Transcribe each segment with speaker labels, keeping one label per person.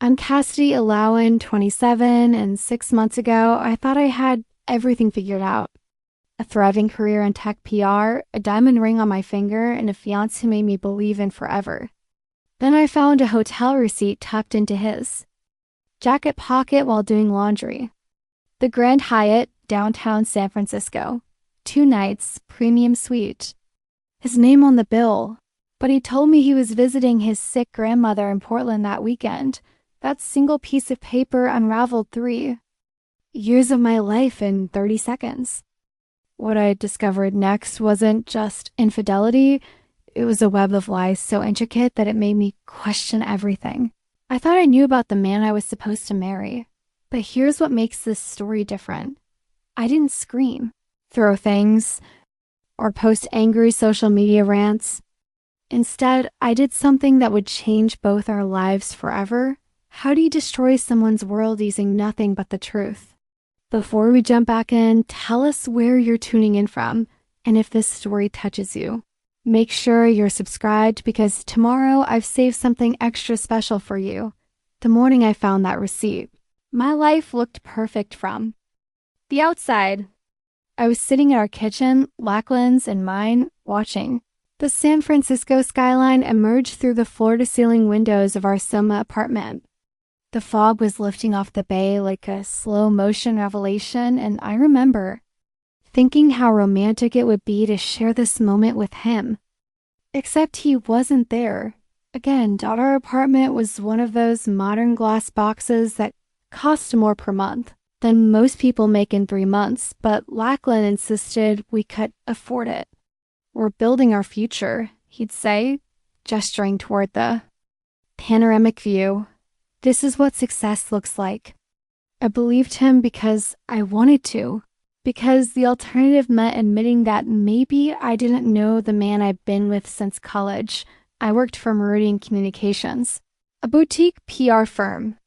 Speaker 1: I'm Cassidy Elowen, 27, and 6 months ago, I thought I had everything figured out. A thriving career in tech PR, a diamond ring on my finger, and a fiancé who made me believe in forever. Then I found a hotel receipt tucked into his jacket pocket while doing laundry. The Grand Hyatt, downtown San Francisco. 2 nights, premium suite. His name on the bill, but he told me he was visiting his sick grandmother in Portland that weekend. That single piece of paper unraveled 3 years of my life in 30 seconds. What I discovered next wasn't just infidelity, it was a web of lies so intricate that it made me question everything. I thought I knew about the man I was supposed to marry, but here's what makes this story different. I didn't scream, throw things, or post angry social media rants. Instead, I did something that would change both our lives forever. How do you destroy someone's world using nothing but the truth? Before we jump back in, tell us where you're tuning in from and if this story touches you. Make sure you're subscribed because tomorrow I've saved something extra special for you. The morning I found that receipt, my life looked perfect from the outside. I was sitting in our kitchen, Lachlan's and mine, watching the San Francisco skyline emerge through the floor-to-ceiling windows of our Soma apartment. The fog was lifting off the bay like a slow-motion revelation, and I remember thinking how romantic it would be to share this moment with him. Except he wasn't there. Again, our apartment was one of those modern glass boxes that cost more per month than most people make in 3 months, but Lachlan insisted we could afford it. We're building our future, he'd say, gesturing toward the panoramic view. This is what success looks like. I believed him because I wanted to, because the alternative meant admitting that maybe I didn't know the man I'd been with since college. I worked for Meridian Communications, a boutique PR firm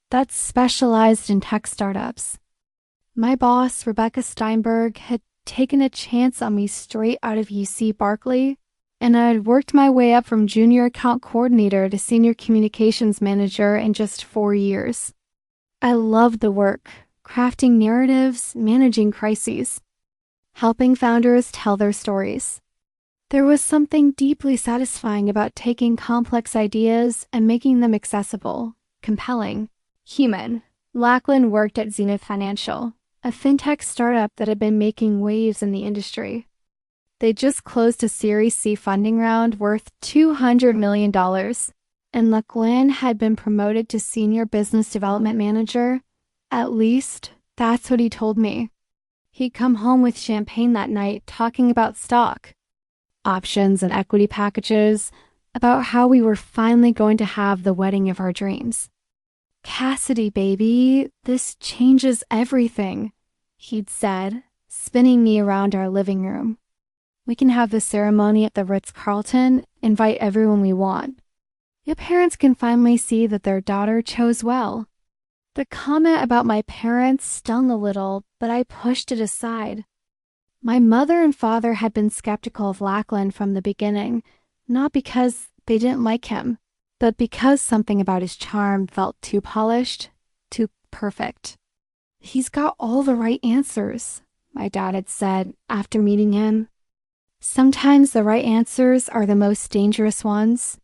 Speaker 1: that specialized in tech startups. My boss, Rebecca Steinberg, had taken a chance on me straight out of UC Berkeley, and I'd worked my way up from junior account coordinator to senior communications manager in just 4 years. I loved the work, crafting narratives, managing crises, helping founders tell their stories. There was something deeply satisfying about taking complex ideas and making them accessible, compelling, human. Lachlan worked at Zenith Financial, a fintech startup that had been making waves in the industry. They just closed a Series C funding round worth $200 million, and Lachlan had been promoted to Senior Business Development Manager. At least, that's what he told me. He'd come home with champagne that night talking about stock, options and equity packages, about how we were finally going to have the wedding of our dreams. "Cassidy, baby, this changes everything," he'd said, spinning me around our living room. "We can have the ceremony at the Ritz-Carlton, invite everyone we want. Your parents can finally see that their daughter chose well." The comment about my parents stung a little, but I pushed it aside. My mother and father had been skeptical of Lachlan from the beginning, not because they didn't like him, but because something about his charm felt too polished, too perfect. "He's got all the right answers," my dad had said after meeting him. "Sometimes the right answers are the most dangerous ones."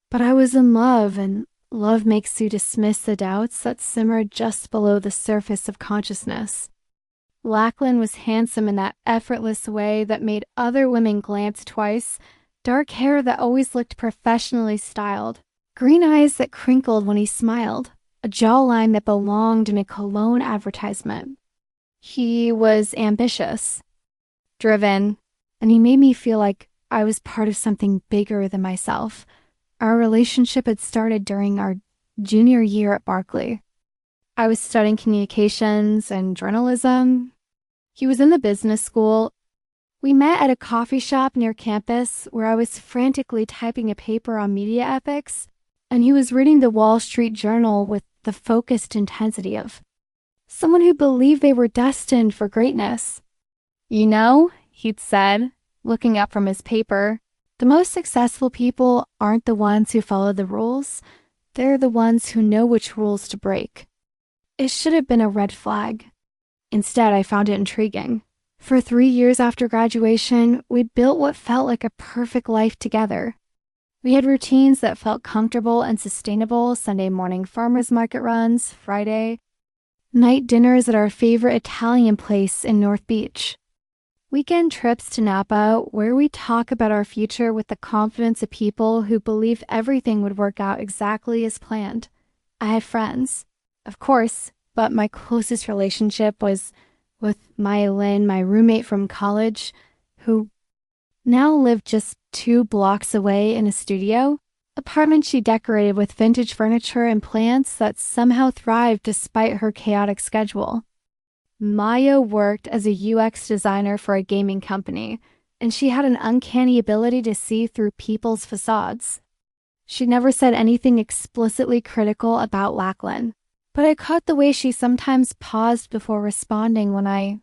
Speaker 1: But I was in love, and love makes you dismiss the doubts that simmer just below the surface of consciousness. Lachlan was handsome in that effortless way that made other women glance twice, dark hair that always looked professionally styled, green eyes that crinkled when he smiled, a jawline that belonged in a cologne advertisement. He was ambitious, driven, and he made me feel like I was part of something bigger than myself. Our relationship had started during our junior year at Berkeley. I was studying communications and journalism. He was in the business school. We met at a coffee shop near campus where I was frantically typing a paper on media ethics, and he was reading the Wall Street Journal with the focused intensity of someone who believed they were destined for greatness. "You know," he'd said, looking up from his paper, "the most successful people aren't the ones who follow the rules. They're the ones who know which rules to break. It should have been a red flag. Instead, I found it intriguing. For 3 years after graduation, we'd built what felt like a perfect life together. We had routines that felt comfortable and sustainable: Sunday morning farmers market runs, Friday night dinners at our favorite Italian place in North Beach, weekend trips to Napa, where we talk about our future with the confidence of people who believe everything would work out exactly as planned. I had friends, of course, but my closest relationship was with Maya Lynn, my roommate from college, who now lived just 2 blocks away in a studio apartment she decorated with vintage furniture and plants that somehow thrived despite her chaotic schedule. Maya worked as a UX designer for a gaming company, and she had an uncanny ability to see through people's facades. She never said anything explicitly critical about Lachlan, but I caught the way she sometimes paused before responding when I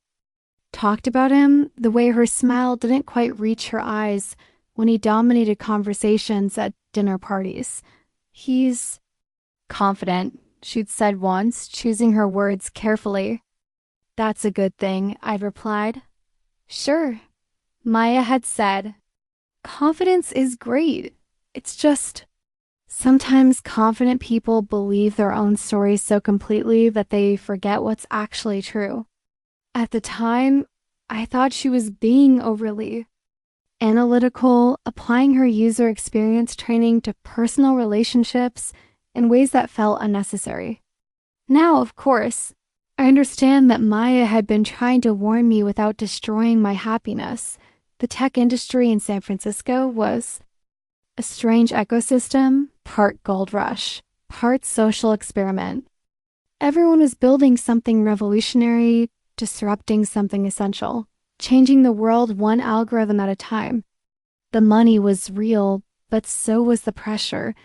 Speaker 1: talked about him, the way her smile didn't quite reach her eyes when he dominated conversations at dinner parties. He's confident, she'd said once, choosing her words carefully. That's a good thing, I'd replied. Sure, Maya had said. Confidence is great. It's just, sometimes confident people believe their own stories so completely that they forget what's actually true. At the time, I thought she was being overly analytical, applying her user experience training to personal relationships in ways that felt unnecessary. Now, of course, I understand that Maya had been trying to warn me without destroying my happiness. The tech industry in San Francisco was a strange ecosystem, part gold rush, part social experiment. Everyone was building something revolutionary, disrupting something essential, changing the world one algorithm at a time. The money was real, but so was the pressure,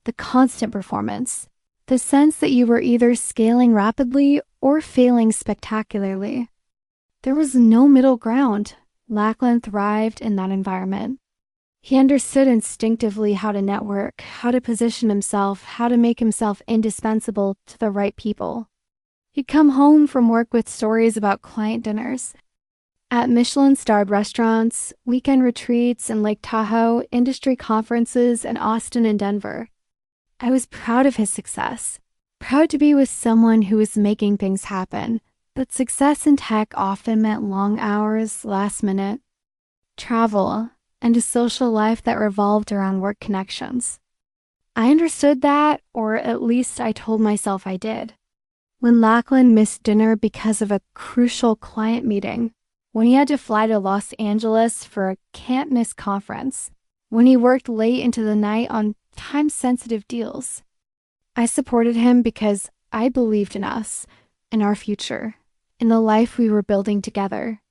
Speaker 1: the constant performance, the sense that you were either scaling rapidly or failing spectacularly. There was no middle ground. Lachlan thrived in that environment. He understood instinctively how to network, how to position himself, how to make himself indispensable to the right people. He'd come home from work with stories about client dinners at Michelin-starred restaurants, weekend retreats in Lake Tahoe, industry conferences in Austin and Denver. I was proud of his success, proud to be with someone who was making things happen, but success in tech often meant long hours, last-minute travel, and a social life that revolved around work connections. I understood that, or at least I told myself I did. When Lachlan missed dinner because of a crucial client meeting, when he had to fly to Los Angeles for a can't-miss conference, when he worked late into the night on time-sensitive deals, I supported him because I believed in us, in our future, in the life we were building together.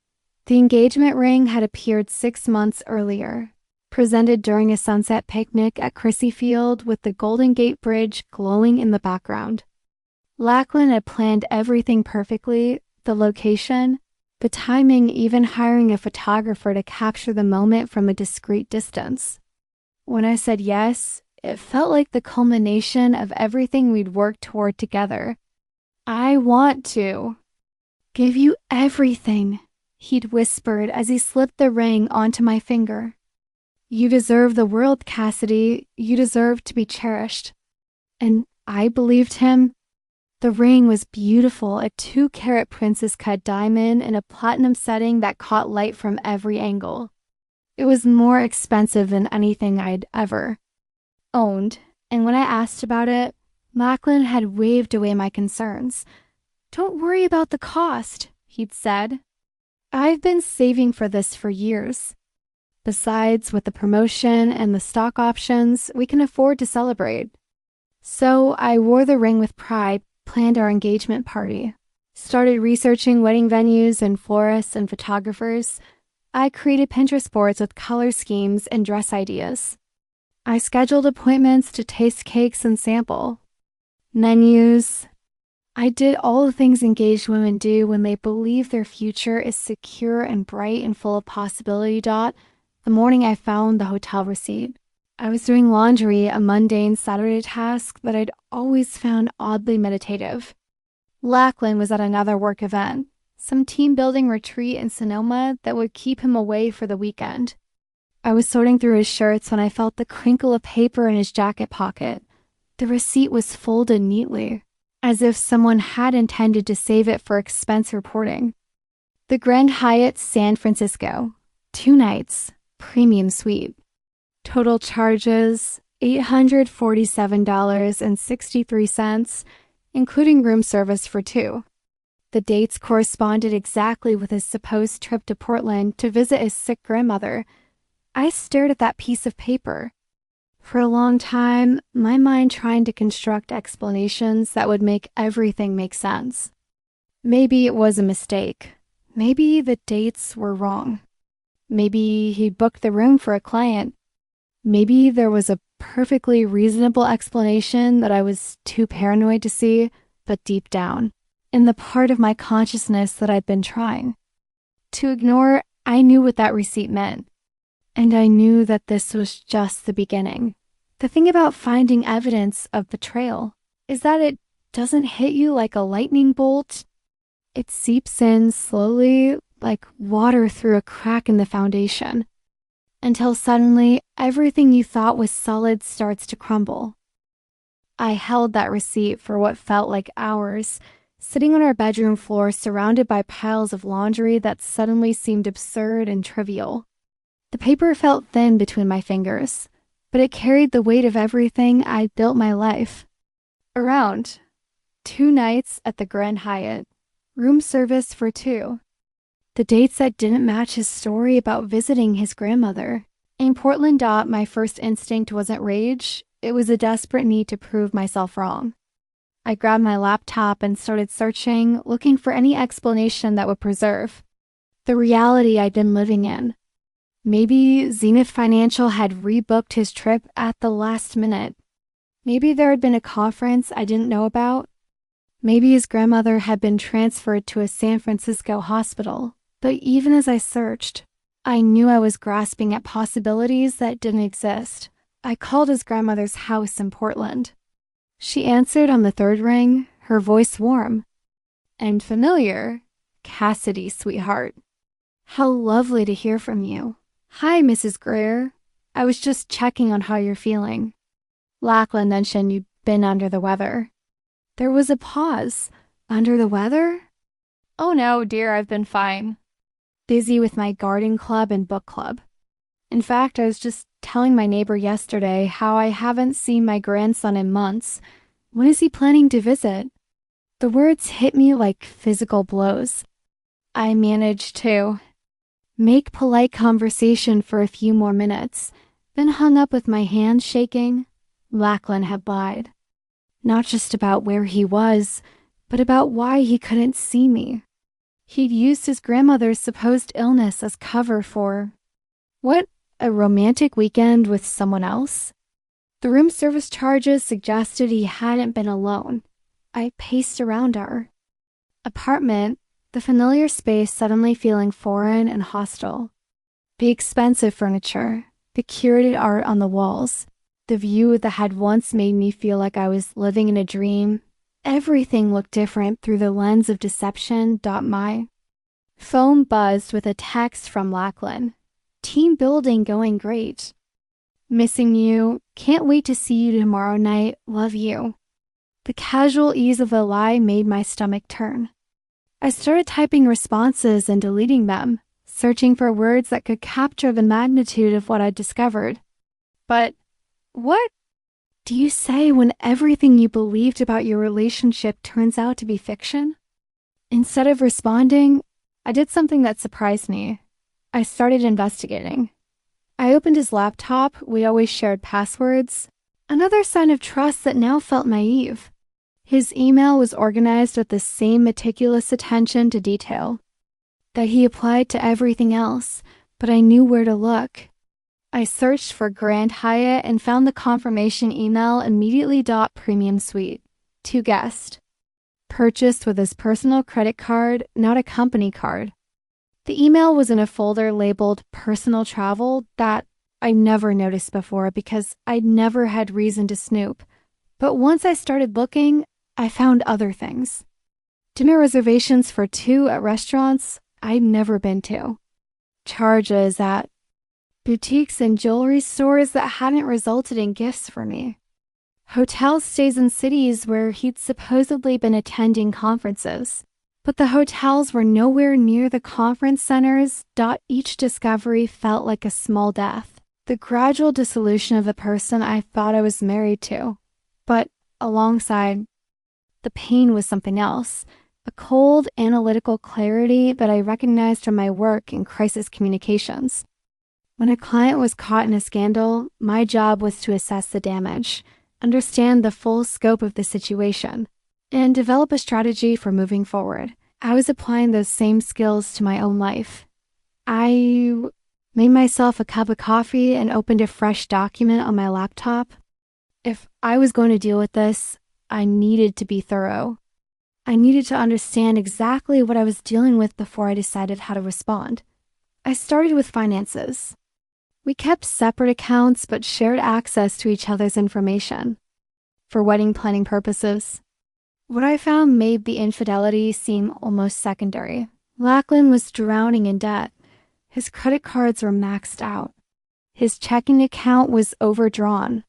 Speaker 1: The engagement ring had appeared 6 months earlier, presented during a sunset picnic at Crissy Field with the Golden Gate Bridge glowing in the background. Lachlan had planned everything perfectly: the location, the timing, even hiring a photographer to capture the moment from a discreet distance. When I said yes, it felt like the culmination of everything we'd worked toward together. I want to give you everything, he'd whispered as he slipped the ring onto my finger. You deserve the world, Cassidy. You deserve to be cherished. And I believed him. The ring was beautiful, a 2-carat princess-cut diamond in a platinum setting that caught light from every angle. It was more expensive than anything I'd ever owned, and when I asked about it, Lachlan had waved away my concerns. Don't worry about the cost, he'd said. I've been saving for this for years. Besides, with the promotion and the stock options, we can afford to celebrate. So I wore the ring with pride, planned our engagement party, started researching wedding venues and florists and photographers. I created Pinterest boards with color schemes and dress ideas. I scheduled appointments to taste cakes and sample menus. I did all the things engaged women do when they believe their future is secure and bright and full of possibility. The morning I found the hotel receipt, I was doing laundry, a mundane Saturday task that I'd always found oddly meditative. Lachlan was at another work event, some team building retreat in Sonoma that would keep him away for the weekend. I was sorting through his shirts when I felt the crinkle of paper in his jacket pocket. The receipt was folded neatly, as if someone had intended to save it for expense reporting. The Grand Hyatt, San Francisco. 2 nights, premium suite. Total charges, $847.63, including room service for 2. The dates corresponded exactly with his supposed trip to Portland to visit his sick grandmother. I stared at that piece of paper. For a long time, my mind trying to construct explanations that would make everything make sense. Maybe it was a mistake. Maybe the dates were wrong. Maybe he booked the room for a client. Maybe there was a perfectly reasonable explanation that I was too paranoid to see, but deep down, in the part of my consciousness that I'd been trying to ignore, I knew what that receipt meant. And I knew that this was just the beginning. The thing about finding evidence of betrayal is that it doesn't hit you like a lightning bolt. It seeps in slowly, like water through a crack in the foundation, until suddenly everything you thought was solid starts to crumble. I held that receipt for what felt like hours, sitting on our bedroom floor surrounded by piles of laundry that suddenly seemed absurd and trivial. The paper felt thin between my fingers, but it carried the weight of everything I'd built my life around. 2 nights at the Grand Hyatt, room service for 2. The dates that didn't match his story about visiting his grandmother. In Portland, my first instinct wasn't rage, it was a desperate need to prove myself wrong. I grabbed my laptop and started searching, looking for any explanation that would preserve the reality I'd been living in. Maybe Zenith Financial had rebooked his trip at the last minute. Maybe there had been a conference I didn't know about. Maybe his grandmother had been transferred to a San Francisco hospital. But even as I searched, I knew I was grasping at possibilities that didn't exist. I called his grandmother's house in Portland. She answered on the 3rd ring, her voice warm and familiar. "Cassidy, sweetheart. How lovely to hear from you. Hi, Mrs. Greer. I was just checking on how you're feeling. Lachlan mentioned you'd been under the weather." There was a pause. Under the weather? "Oh no, dear, I've been fine. Busy with my garden club and book club. In fact, I was just telling my neighbor yesterday how I haven't seen my grandson in months. When is he planning to visit?" The words hit me like physical blows. I managed to make polite conversation for a few more minutes, then hung up with my hands shaking. Lachlan had lied. Not just about where he was, but about why he couldn't see me. He'd used his grandmother's supposed illness as cover for, what, a romantic weekend with someone else? The room service charges suggested he hadn't been alone. I paced around our apartment, the familiar space suddenly feeling foreign and hostile. The expensive furniture, the curated art on the walls, the view that had once made me feel like I was living in a dream. Everything looked different through the lens of deception. My phone buzzed with a text from Lachlan. "Team building going great. Missing you. Can't wait to see you tomorrow night. Love you." The casual ease of the lie made my stomach turn. I started typing responses and deleting them, searching for words that could capture the magnitude of what I'd discovered. But what do you say when everything you believed about your relationship turns out to be fiction? Instead of responding, I did something that surprised me. I started investigating. I opened his laptop. We always shared passwords. Another sign of trust that now felt naive. His email was organized with the same meticulous attention to detail that he applied to everything else, but I knew where to look. I searched for Grand Hyatt and found the confirmation email immediately. Premium suite. 2 guests. Purchased with his personal credit card, not a company card. The email was in a folder labeled personal travel that I never noticed before because I'd never had reason to snoop. But once I started looking, I found other things. Dinner reservations for 2 at restaurants I'd never been to. Charges at boutiques and jewelry stores that hadn't resulted in gifts for me. Hotel stays in cities where he'd supposedly been attending conferences. But the hotels were nowhere near the conference centers. Each discovery felt like a small death. The gradual dissolution of the person I thought I was married to. But alongside, the pain was something else. A cold, analytical clarity that I recognized from my work in crisis communications. When a client was caught in a scandal, my job was to assess the damage, understand the full scope of the situation, and develop a strategy for moving forward. I was applying those same skills to my own life. I made myself a cup of coffee and opened a fresh document on my laptop. If I was going to deal with this, I needed to be thorough. I needed to understand exactly what I was dealing with before I decided how to respond. I started with finances. We kept separate accounts but shared access to each other's information. For wedding planning purposes. What I found made the infidelity seem almost secondary. Lachlan was drowning in debt. His credit cards were maxed out. His checking account was overdrawn.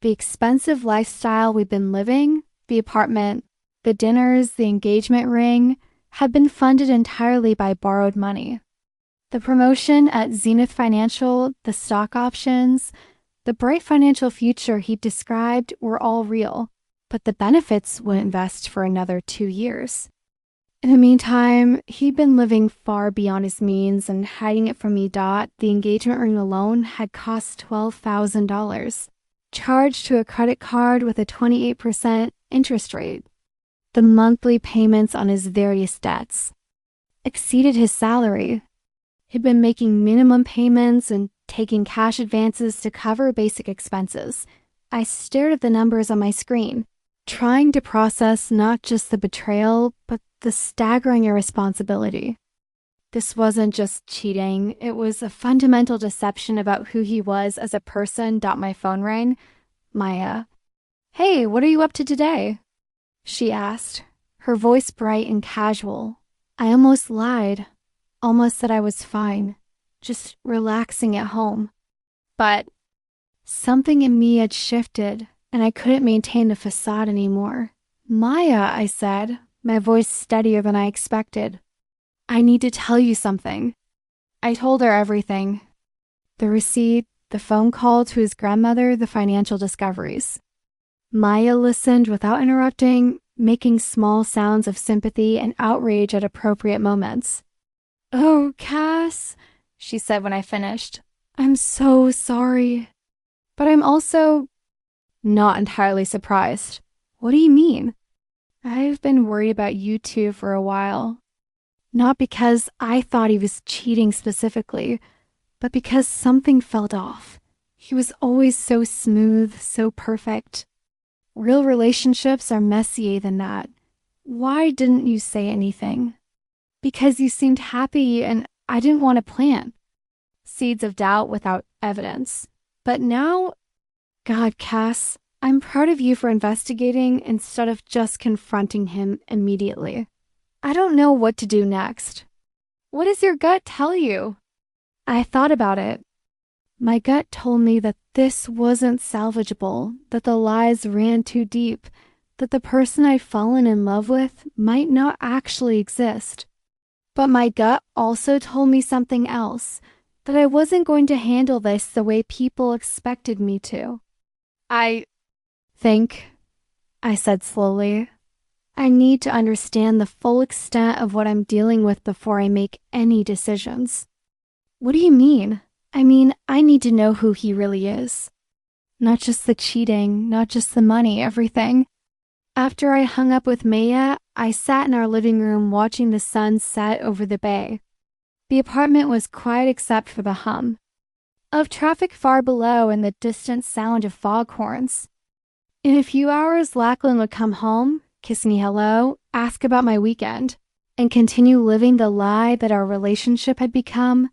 Speaker 1: The expensive lifestyle we'd been living, the apartment, the dinners, the engagement ring, had been funded entirely by borrowed money. The promotion at Zenith Financial, the stock options, the bright financial future he described were all real, but the benefits wouldn't vest for another 2 years. In the meantime, he'd been living far beyond his means and hiding it from me. The engagement ring alone had cost $12,000, charged to a credit card with a 28% interest rate. The monthly payments on his various debts exceeded his salary. He'd been making minimum payments and taking cash advances to cover basic expenses. I stared at the numbers on my screen, trying to process not just the betrayal, but the staggering irresponsibility. This wasn't just cheating, it was a fundamental deception about who he was as a person. My phone rang. Maya. "Hey, what are you up to today?" she asked, her voice bright and casual. I almost lied, almost said I was fine, just relaxing at home. But something in me had shifted, and I couldn't maintain the facade anymore. "Maya," I said, my voice steadier than I expected. "I need to tell you something." I told her everything. The receipt, the phone call to his grandmother, the financial discoveries. Maya listened without interrupting, making small sounds of sympathy and outrage at appropriate moments. "Oh, Cass," she said when I finished. "I'm so sorry. But I'm also not entirely surprised." "What do you mean?" "I've been worried about you two for a while. Not because I thought he was cheating specifically, but because something felt off. He was always so smooth, so perfect. Real relationships are messier than that. Why didn't you say anything?" "Because you seemed happy and I didn't want to plant seeds of doubt without evidence. But now, God, Cass, I'm proud of you for investigating instead of just confronting him immediately. I don't know what to do next." "What does your gut tell you?" I thought about it. My gut told me that this wasn't salvageable, that the lies ran too deep, that the person I'd fallen in love with might not actually exist. But my gut also told me something else, that I wasn't going to handle this the way people expected me to. "I think," I said slowly, "I need to understand the full extent of what I'm dealing with before I make any decisions." "What do you mean?" "I mean, I need to know who he really is. Not just the cheating, not just the money, everything." After I hung up with Maya, I sat in our living room watching the sun set over the bay. The apartment was quiet except for the hum of traffic far below and the distant sound of foghorns. In a few hours, Lachlan would come home, kiss me hello, ask about my weekend, and continue living the lie that our relationship had become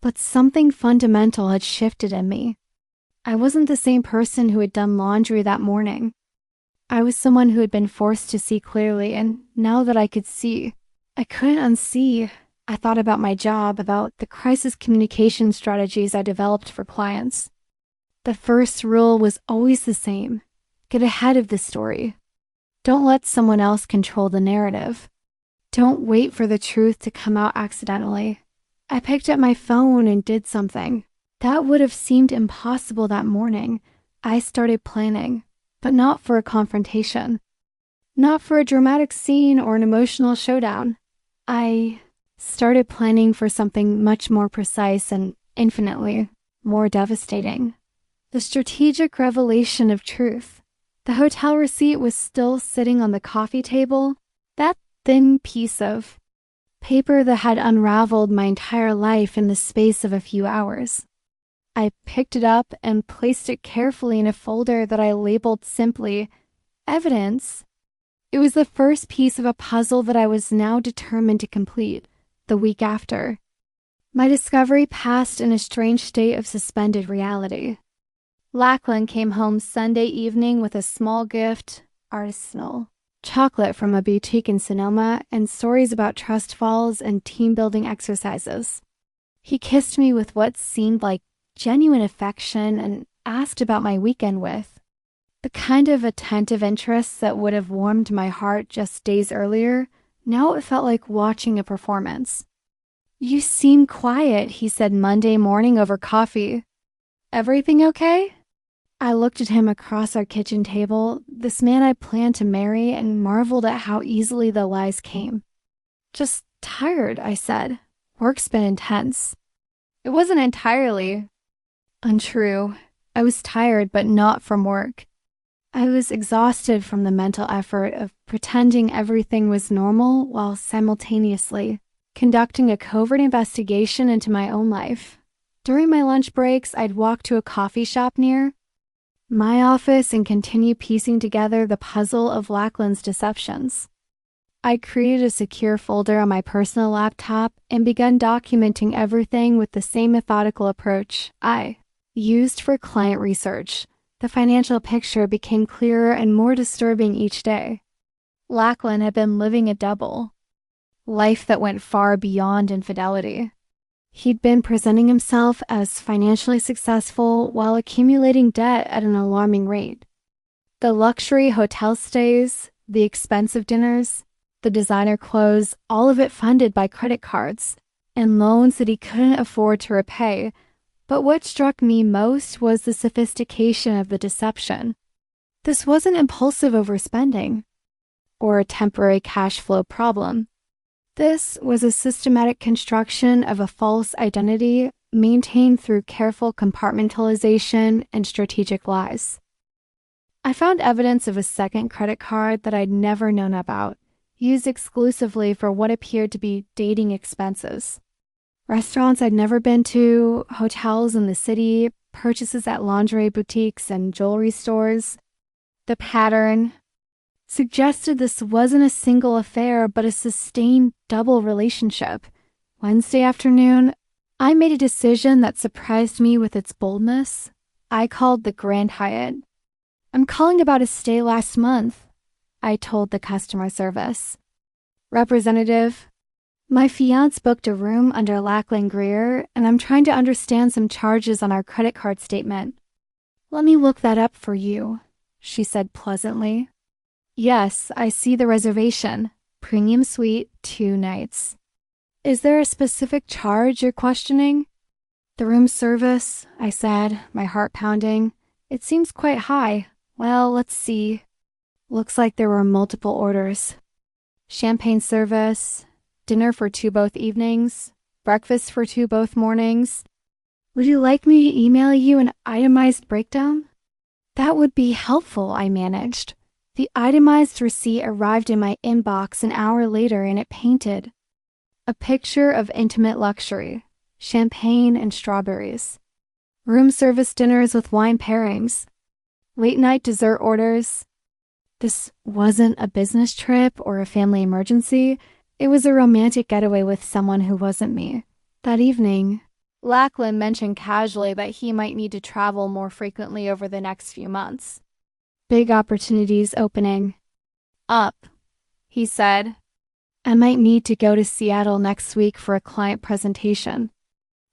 Speaker 1: But something fundamental had shifted in me. I wasn't the same person who had done laundry that morning. I was someone who had been forced to see clearly, and now that I could see, I couldn't unsee. I thought about my job, about the crisis communication strategies I developed for clients. The first rule was always the same: get ahead of the story. Don't let someone else control the narrative. Don't wait for the truth to come out accidentally. I picked up my phone and did something. That would have seemed impossible that morning. I started planning, but not for a confrontation. Not for a dramatic scene or an emotional showdown. I started planning for something much more precise and infinitely more devastating. The strategic revelation of truth. The hotel receipt was still sitting on the coffee table. That thin piece of paper that had unraveled my entire life in the space of a few hours. I picked it up and placed it carefully in a folder that I labeled simply evidence. It was the first piece of a puzzle that I was now determined to complete the week after. My discovery passed in a strange state of suspended reality. Lachlan came home Sunday evening with a small gift, artisanal chocolate from a boutique in Sonoma, and stories about trust falls and team-building exercises. He kissed me with what seemed like genuine affection and asked about my weekend with the kind of attentive interest that would have warmed my heart just days earlier. Now it felt like watching a performance. "You seem quiet," he said Monday morning over coffee. "Everything okay?" I looked at him across our kitchen table, this man I planned to marry, and marveled at how easily the lies came. "Just tired," I said. "Work's been intense." It wasn't entirely untrue. I was tired, but not from work. I was exhausted from the mental effort of pretending everything was normal while simultaneously conducting a covert investigation into my own life. During my lunch breaks, I'd walk to a coffee shop near my office and continue piecing together the puzzle of Lachlan's deceptions. I created a secure folder on my personal laptop and begun documenting everything with the same methodical approach I used for client research. The financial picture became clearer and more disturbing each day. Lachlan had been living a double life that went far beyond infidelity. He'd been presenting himself as financially successful while accumulating debt at an alarming rate. The luxury hotel stays, the expensive dinners, the designer clothes, all of it funded by credit cards and loans that he couldn't afford to repay. But what struck me most was the sophistication of the deception. This wasn't impulsive overspending or a temporary cash flow problem. This was a systematic construction of a false identity maintained through careful compartmentalization and strategic lies. I found evidence of a second credit card that I'd never known about, used exclusively for what appeared to be dating expenses. Restaurants I'd never been to, hotels in the city, purchases at lingerie boutiques and jewelry stores. The pattern suggested this wasn't a single affair, but a sustained double relationship. Wednesday afternoon, I made a decision that surprised me with its boldness. I called the Grand Hyatt. "I'm calling about a stay last month," I told the customer service representative. "My fiancé booked a room under Lachlan Greer, and I'm trying to understand some charges on our credit card statement." "Let me look that up for you," she said pleasantly. "Yes, I see the reservation. Premium suite, 2 nights. Is there a specific charge you're questioning?" "The room service," I said, my heart pounding. "It seems quite high. Well, let's see. Looks like there were multiple orders. Champagne service, dinner for 2 both evenings, breakfast for 2 both mornings. Would you like me to email you an itemized breakdown?" "That would be helpful," I managed. The itemized receipt arrived in my inbox an hour later, and it painted a picture of intimate luxury, champagne and strawberries, room service dinners with wine pairings, late-night dessert orders. This wasn't a business trip or a family emergency. It was a romantic getaway with someone who wasn't me. That evening, Lachlan mentioned casually that he might need to travel more frequently over the next few months. Big opportunities opening up, he said. I might need to go to Seattle next week for a client presentation.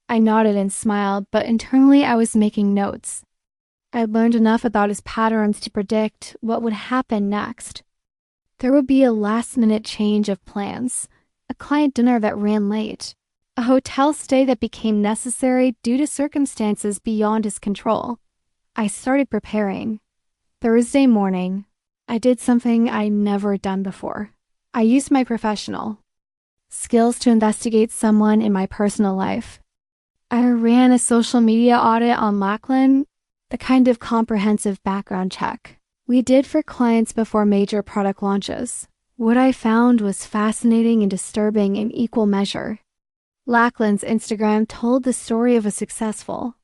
Speaker 1: I nodded and smiled, but internally I was making notes. I'd learned enough about his patterns to predict what would happen next. There would be a last-minute change of plans, a client dinner that ran late, a hotel stay that became necessary due to circumstances beyond his control. I started preparing. Thursday morning, I did something I'd never done before. I used my professional skills to investigate someone in my personal life. I ran a social media audit on Lachlan, the kind of comprehensive background check we did for clients before major product launches. What I found was fascinating and disturbing in equal measure. Lachlan's Instagram told the story of a successful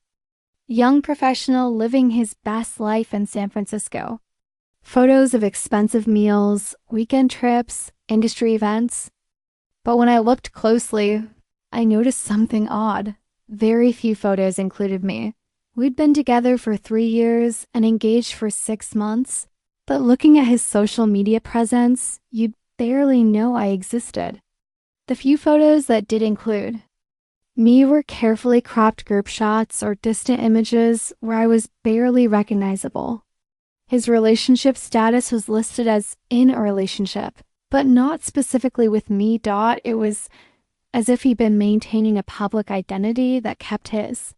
Speaker 1: young professional living his best life in San Francisco. Photos of expensive meals, weekend trips, industry events. But when I looked closely, I noticed something odd. Very few photos included me. We'd been together for 3 years and engaged for 6 months, but looking at his social media presence, you'd barely know I existed. The few photos that did include me were carefully cropped group shots or distant images where I was barely recognizable. His relationship status was listed as in a relationship, but not specifically with me. It was as if he'd been maintaining a public identity that kept his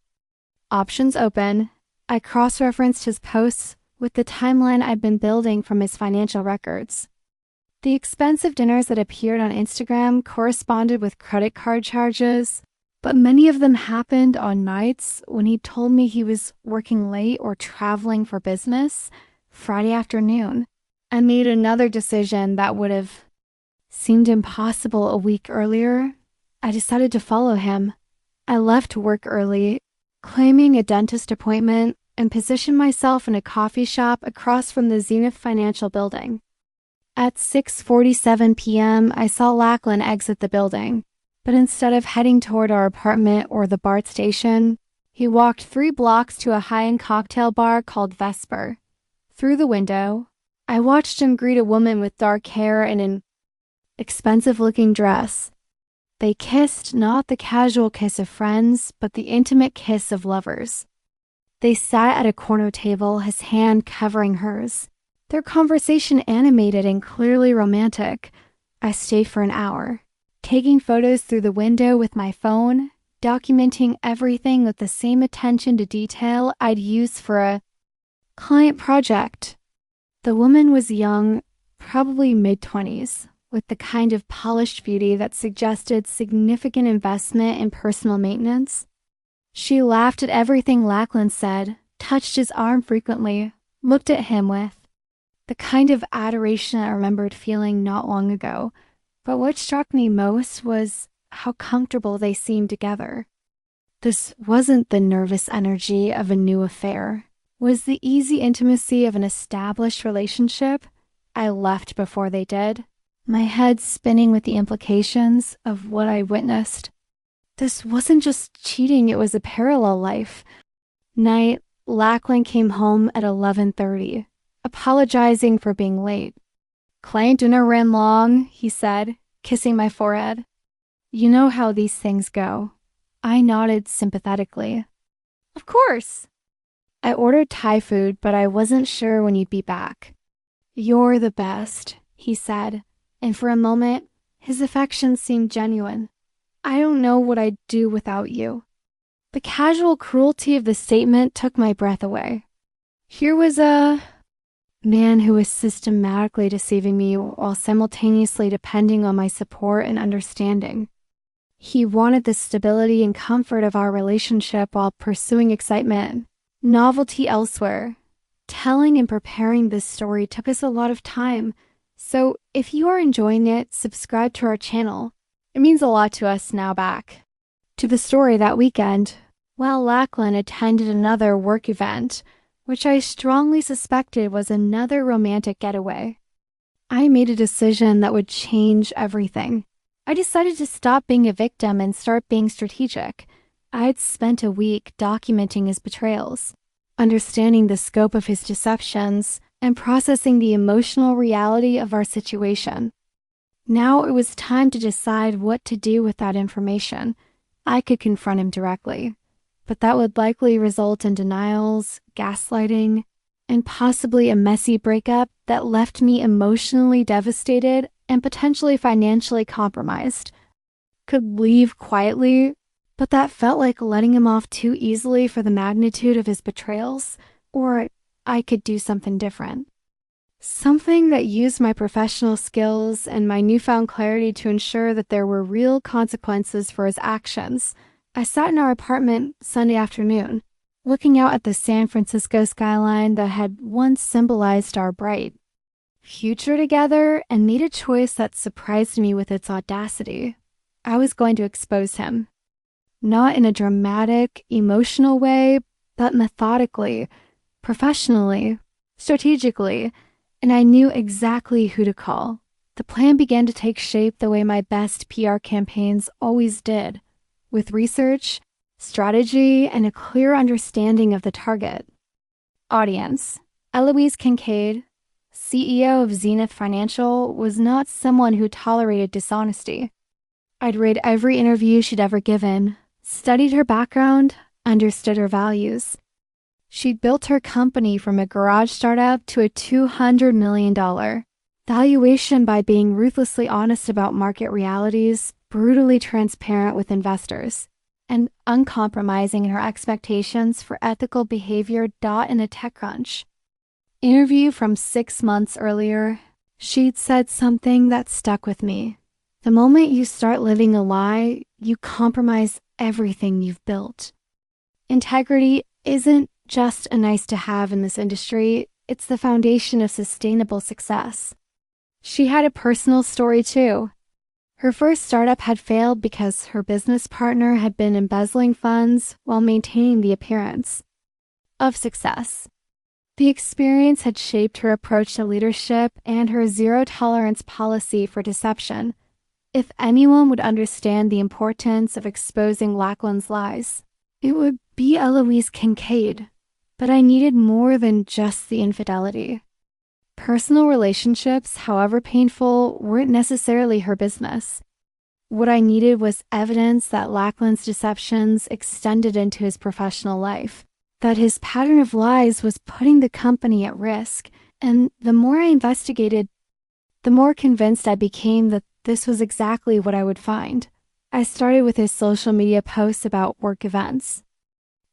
Speaker 1: options open. I cross-referenced his posts with the timeline I'd been building from his financial records. The expensive dinners that appeared on Instagram corresponded with credit card charges, but many of them happened on nights when he told me he was working late or traveling for business. Friday afternoon, I made another decision that would have seemed impossible a week earlier. I decided to follow him. I left work early, claiming a dentist appointment, and positioned myself in a coffee shop across from the Zenith Financial Building. At 6:47 p.m., I saw Lachlan exit the building, but instead of heading toward our apartment or the BART station, he walked 3 blocks to a high-end cocktail bar called Vesper. Through the window, I watched him greet a woman with dark hair and an expensive-looking dress. They kissed, not the casual kiss of friends, but the intimate kiss of lovers. They sat at a corner table, his hand covering hers. Their conversation animated and clearly romantic. I stayed for an hour, taking photos through the window with my phone, documenting everything with the same attention to detail I'd use for a client project. The woman was young, probably mid-20s, with the kind of polished beauty that suggested significant investment in personal maintenance. She laughed at everything Lachlan said, touched his arm frequently, looked at him with the kind of adoration I remembered feeling not long ago. But what struck me most was how comfortable they seemed together. This wasn't the nervous energy of a new affair. Was the easy intimacy of an established relationship. I left before they did, my head spinning with the implications of what I witnessed. This wasn't just cheating, it was a parallel life. Night, Lachlan came home at 11:30, apologizing for being late. Client dinner ran long, he said, kissing my forehead. You know how these things go. I nodded sympathetically. Of course. I ordered Thai food, but I wasn't sure when you'd be back. You're the best, he said, and for a moment, his affection seemed genuine. I don't know what I'd do without you. The casual cruelty of the statement took my breath away. Here was a man who was systematically deceiving me while simultaneously depending on my support and understanding. He wanted the stability and comfort of our relationship while pursuing excitement, novelty elsewhere. Telling and preparing this story took us a lot of time, so if you are enjoying it, subscribe to our channel. It means a lot to us. Now back to the story. That weekend, while Lachlan attended another work event, which I strongly suspected was another romantic getaway, I made a decision that would change everything. I decided to stop being a victim and start being strategic. I'd spent a week documenting his betrayals, understanding the scope of his deceptions, and processing the emotional reality of our situation. Now it was time to decide what to do with that information. I could confront him directly, but that would likely result in denials, gaslighting, and possibly a messy breakup that left me emotionally devastated and potentially financially compromised. Could leave quietly, but that felt like letting him off too easily for the magnitude of his betrayals, or I could do something different. Something that used my professional skills and my newfound clarity to ensure that there were real consequences for his actions. I sat in our apartment Sunday afternoon, looking out at the San Francisco skyline that had once symbolized our bright future together, and made a choice that surprised me with its audacity. I was going to expose him. Not in a dramatic, emotional way, but methodically, professionally, strategically, and I knew exactly who to call. The plan began to take shape the way my best PR campaigns always did, with research, strategy, and a clear understanding of the target. Audience. Eloise Kincaid, CEO of Zenith Financial, was not someone who tolerated dishonesty. I'd read every interview she'd ever given, studied her background, understood her values. She'd built her company from a garage startup to a $200 million valuation by being ruthlessly honest about market realities, brutally transparent with investors, and uncompromising in her expectations for ethical behavior. In a TechCrunch interview from 6 months earlier, she'd said something that stuck with me. The moment you start living a lie, you compromise everything you've built. Integrity isn't just a nice to have in this industry, it's the foundation of sustainable success. She had a personal story too. Her first startup had failed because her business partner had been embezzling funds while maintaining the appearance of success. The experience had shaped her approach to leadership and her zero-tolerance policy for deception. If anyone would understand the importance of exposing Lachlan's lies, it would be Eloise Kincaid. But I needed more than just the infidelity. Personal relationships, however painful, weren't necessarily her business. What I needed was evidence that Lachlan's deceptions extended into his professional life, that his pattern of lies was putting the company at risk, and the more I investigated, the more convinced I became that this was exactly what I would find. I started with his social media posts about work events.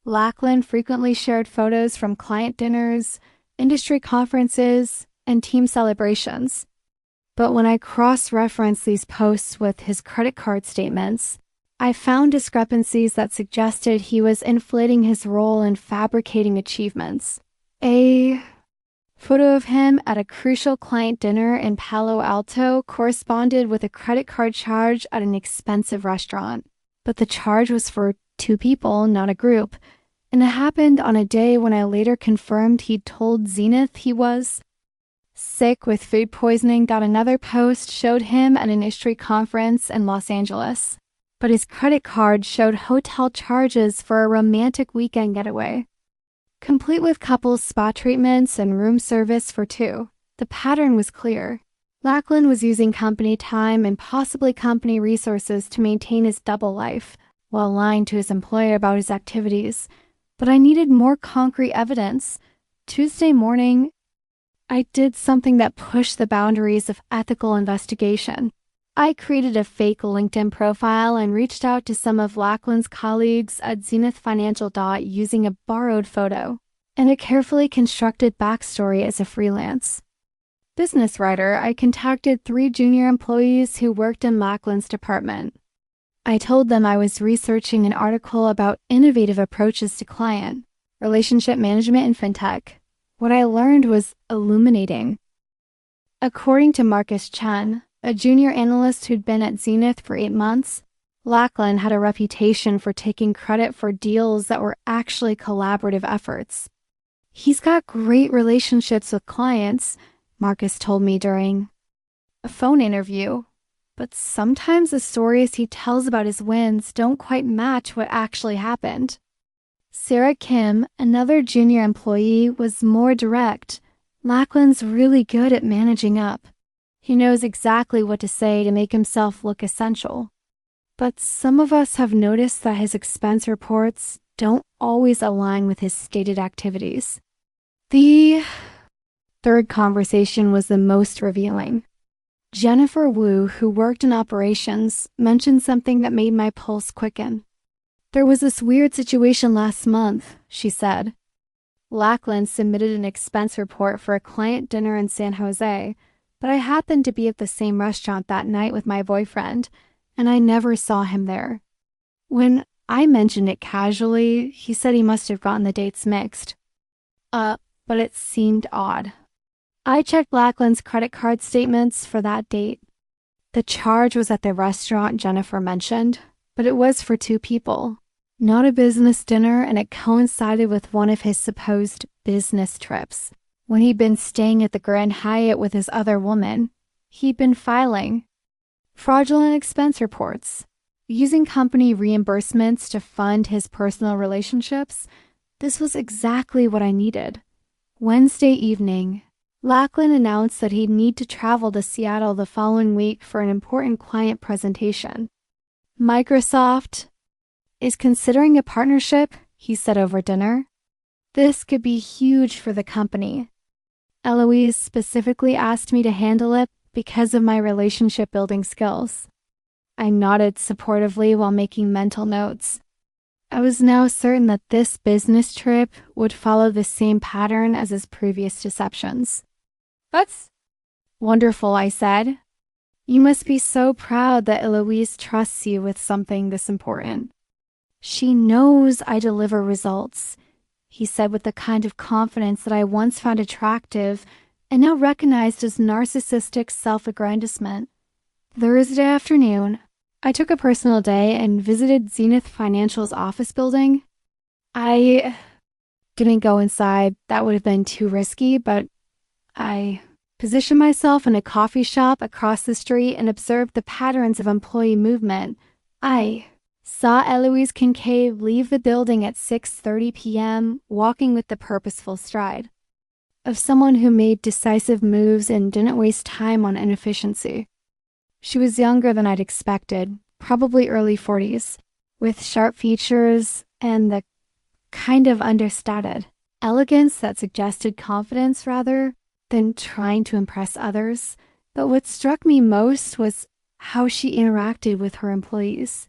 Speaker 1: Lachlan frequently shared photos from client dinners, industry conferences, and team celebrations. But when I cross-referenced these posts with his credit card statements, I found discrepancies that suggested he was inflating his role and fabricating achievements. A photo of him at a crucial client dinner in Palo Alto corresponded with a credit card charge at an expensive restaurant. But the charge was for 2 people, not a group. And it happened on a day when I later confirmed he'd told Zenith he was sick with food poisoning. Another post showed him at an industry conference in Los Angeles, but his credit card showed hotel charges for a romantic weekend getaway, complete with couples spa treatments and room service for 2. The pattern was clear. Lachlan was using company time and possibly company resources to maintain his double life, while lying to his employer about his activities. But I needed more concrete evidence. Tuesday morning, I did something that pushed the boundaries of ethical investigation. I created a fake LinkedIn profile and reached out to some of Lachlan's colleagues at Zenith Financial using a borrowed photo and a carefully constructed backstory as a freelance business writer. I contacted 3 junior employees who worked in Lachlan's department. I told them I was researching an article about innovative approaches to client relationship management in fintech. What I learned was illuminating. According to Marcus Chen, a junior analyst who'd been at Zenith for 8 months, Lachlan had a reputation for taking credit for deals that were actually collaborative efforts. He's got great relationships with clients, Marcus told me during a phone interview. But sometimes the stories he tells about his wins don't quite match what actually happened. Sarah Kim, another junior employee, was more direct. Lachlan's really good at managing up. He knows exactly what to say to make himself look essential. But some of us have noticed that his expense reports don't always align with his stated activities. The third conversation was the most revealing. Jennifer Wu, who worked in operations, mentioned something that made my pulse quicken. "There was this weird situation last month," she said. Lachlan submitted an expense report for a client dinner in San Jose, but I happened to be at the same restaurant that night with my boyfriend, and I never saw him there. When I mentioned it casually, he said he must have gotten the dates mixed. But it seemed odd. I checked Lachlan's credit card statements for that date. The charge was at the restaurant Jennifer mentioned, but it was for 2 people. Not a business dinner, and it coincided with one of his supposed business trips. When he'd been staying at the Grand Hyatt with his other woman, he'd been filing fraudulent expense reports, using company reimbursements to fund his personal relationships. This was exactly what I needed. Wednesday evening, Lachlan announced that he'd need to travel to Seattle the following week for an important client presentation. "Microsoft is considering a partnership," he said over dinner. "This could be huge for the company. Eloise specifically asked me to handle it because of my relationship building skills." I nodded supportively while making mental notes. I was now certain that this business trip would follow the same pattern as his previous deceptions. "That's wonderful," I said. "You must be so proud that Eloise trusts you with something this important." "She knows I deliver results," he said with the kind of confidence that I once found attractive and now recognized as narcissistic self-aggrandizement. Thursday afternoon, I took a personal day and visited Zenith Financial's office building. I didn't go inside. That would have been too risky, but I positioned myself in a coffee shop across the street and observed the patterns of employee movement. I saw Eloise Kincaid leave the building at 6:30 p.m., walking with the purposeful stride of someone who made decisive moves and didn't waste time on inefficiency. She was younger than I'd expected, probably early 40s, with sharp features and the kind of understated elegance that suggested confidence rather than trying to impress others. But what struck me most was how she interacted with her employees.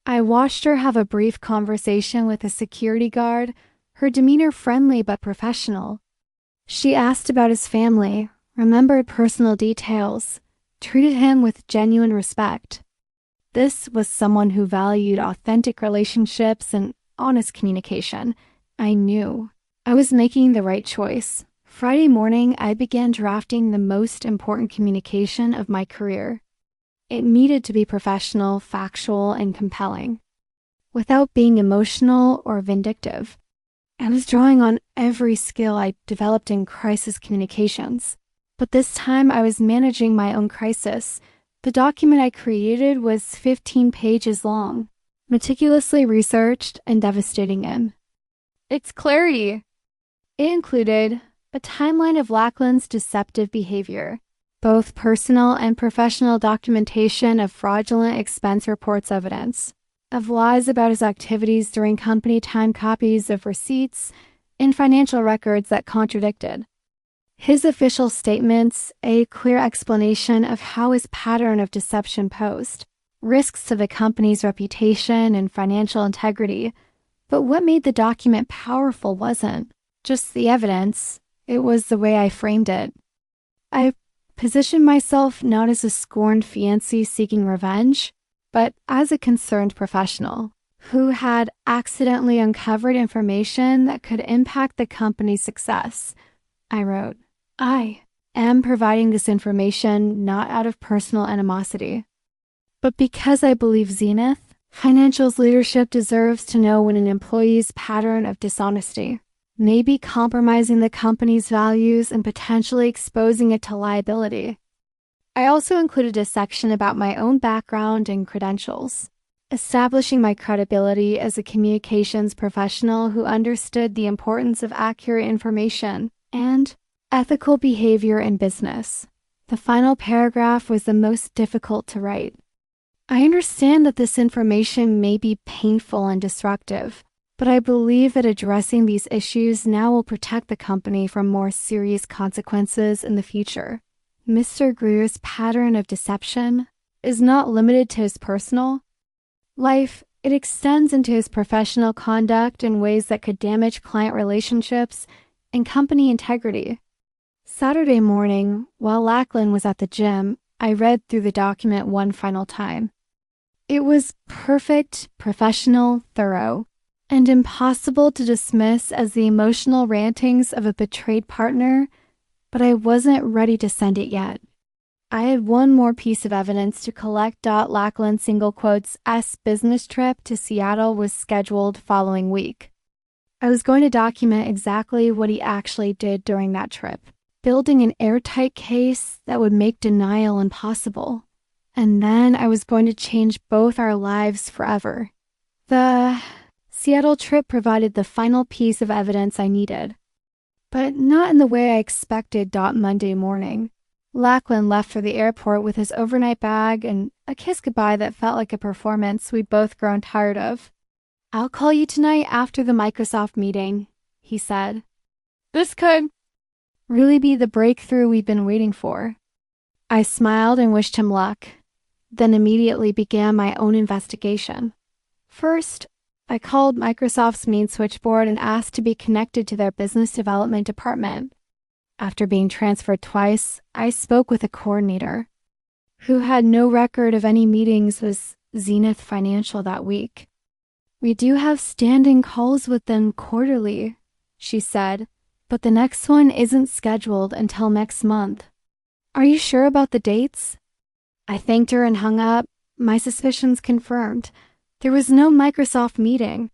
Speaker 1: I watched her have a brief conversation with a security guard, her demeanor friendly but professional. She asked about his family, remembered personal details, treated him with genuine respect. This was someone who valued authentic relationships and honest communication. I knew I was making the right choice. Friday morning, I began drafting the most important communication of my career. It needed to be professional, factual, and compelling, without being emotional or vindictive. I was drawing on every skill I developed in crisis communications. But this time I was managing my own crisis. The document I created was 15 pages long, meticulously researched and devastating in its clarity. It included a timeline of Lachlan's deceptive behavior, both personal and professional documentation of fraudulent expense reports evidence, of lies about his activities during company time, copies of receipts, and financial records that contradicted his official statements, a clear explanation of how his pattern of deception posed risks to the company's reputation and financial integrity. But what made the document powerful wasn't just the evidence, it was the way I framed it. I positioned myself not as a scorned fiancé seeking revenge, but as a concerned professional who had accidentally uncovered information that could impact the company's success. I wrote, "I am providing this information not out of personal animosity, but because I believe Zenith Financial's leadership deserves to know when an employee's pattern of dishonesty may be compromising the company's values and potentially exposing it to liability." I also included a section about my own background and credentials, establishing my credibility as a communications professional who understood the importance of accurate information and ethical behavior in business. The final paragraph was the most difficult to write. I understand that this information may be painful and destructive, but I believe that addressing these issues now will protect the company from more serious consequences in the future. Mr. Greer's pattern of deception is not limited to his personal life. It extends into his professional conduct in ways that could damage client relationships and company integrity. Saturday morning, while Lachlan was at the gym, I read through the document one final time. It was perfect, professional, thorough, and impossible to dismiss as the emotional rantings of a betrayed partner, but I wasn't ready to send it yet. I had one more piece of evidence to collect. Lachlan's single quotes S business trip to Seattle was scheduled following week. I was going to document exactly what he actually did during that trip, building an airtight case that would make denial impossible. And then I was going to change both our lives forever. The Seattle trip provided the final piece of evidence I needed, but not in the way I expected. Monday morning, Lachlan left for the airport with his overnight bag and a kiss goodbye that felt like a performance we'd both grown tired of. "I'll call you tonight after the Microsoft meeting," he said. This could really be the breakthrough we'd been waiting for. I smiled and wished him luck, then immediately began my own investigation. First, I called Microsoft's main switchboard and asked to be connected to their business development department. After being transferred twice, I spoke with a coordinator, who had no record of any meetings with Zenith Financial that week. "We do have standing calls with them quarterly," she said, "but the next one isn't scheduled until next month. Are you sure about the dates?" I thanked her and hung up, my suspicions confirmed. There was no Microsoft meeting,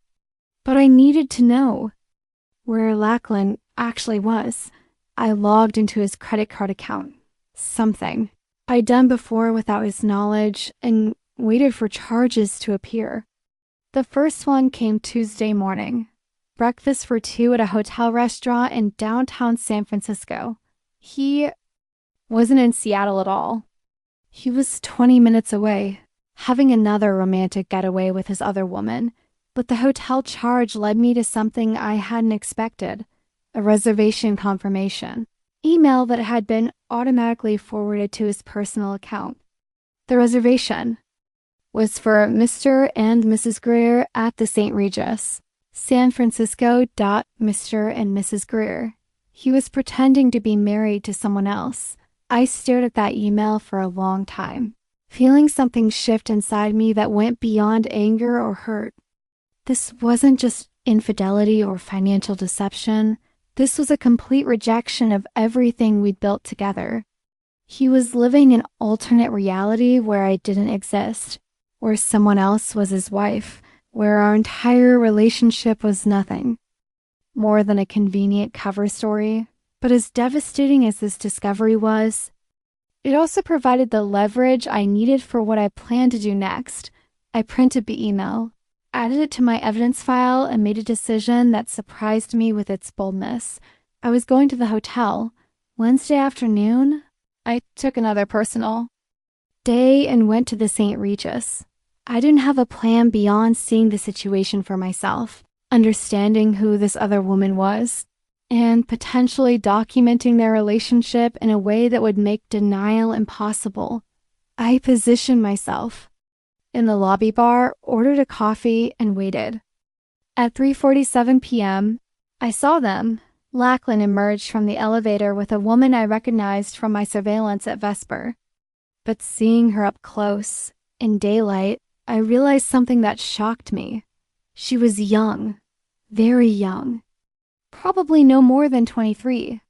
Speaker 1: but I needed to know where Lachlan actually was. I logged into his credit card account. Something I'd done before without his knowledge and waited for charges to appear. The first one came Tuesday morning. Breakfast for two at a hotel restaurant in downtown San Francisco. He wasn't in Seattle at all. He was 20 minutes away, having another romantic getaway with his other woman, but the hotel charge led me to something I hadn't expected, a reservation confirmation email that had been automatically forwarded to his personal account. The reservation was for Mr. and Mrs. Greer at the St. Regis, San Francisco. Mr. and Mrs. Greer. He was pretending to be married to someone else. I stared at that email for a long time, feeling something shift inside me that went beyond anger or hurt. This wasn't just infidelity or financial deception. This was a complete rejection of everything we'd built together. He was living an alternate reality where I didn't exist, where someone else was his wife, where our entire relationship was nothing more than a convenient cover story. But as devastating as this discovery was, it also provided the leverage I needed for what I planned to do next. I printed the email, added it to my evidence file, and made a decision that surprised me with its boldness. I was going to the hotel. Wednesday afternoon, I took another personal day and went to the St. Regis. I didn't have a plan beyond seeing the situation for myself, understanding who this other woman was, and potentially documenting their relationship in a way that would make denial impossible. I positioned myself in the lobby bar, ordered a coffee, and waited. At 3:47 p.m., I saw them. Lachlan emerged from the elevator with a woman I recognized from my surveillance at Vesper. But seeing her up close, in daylight, I realized something that shocked me. She was young, very young. Probably no more than 23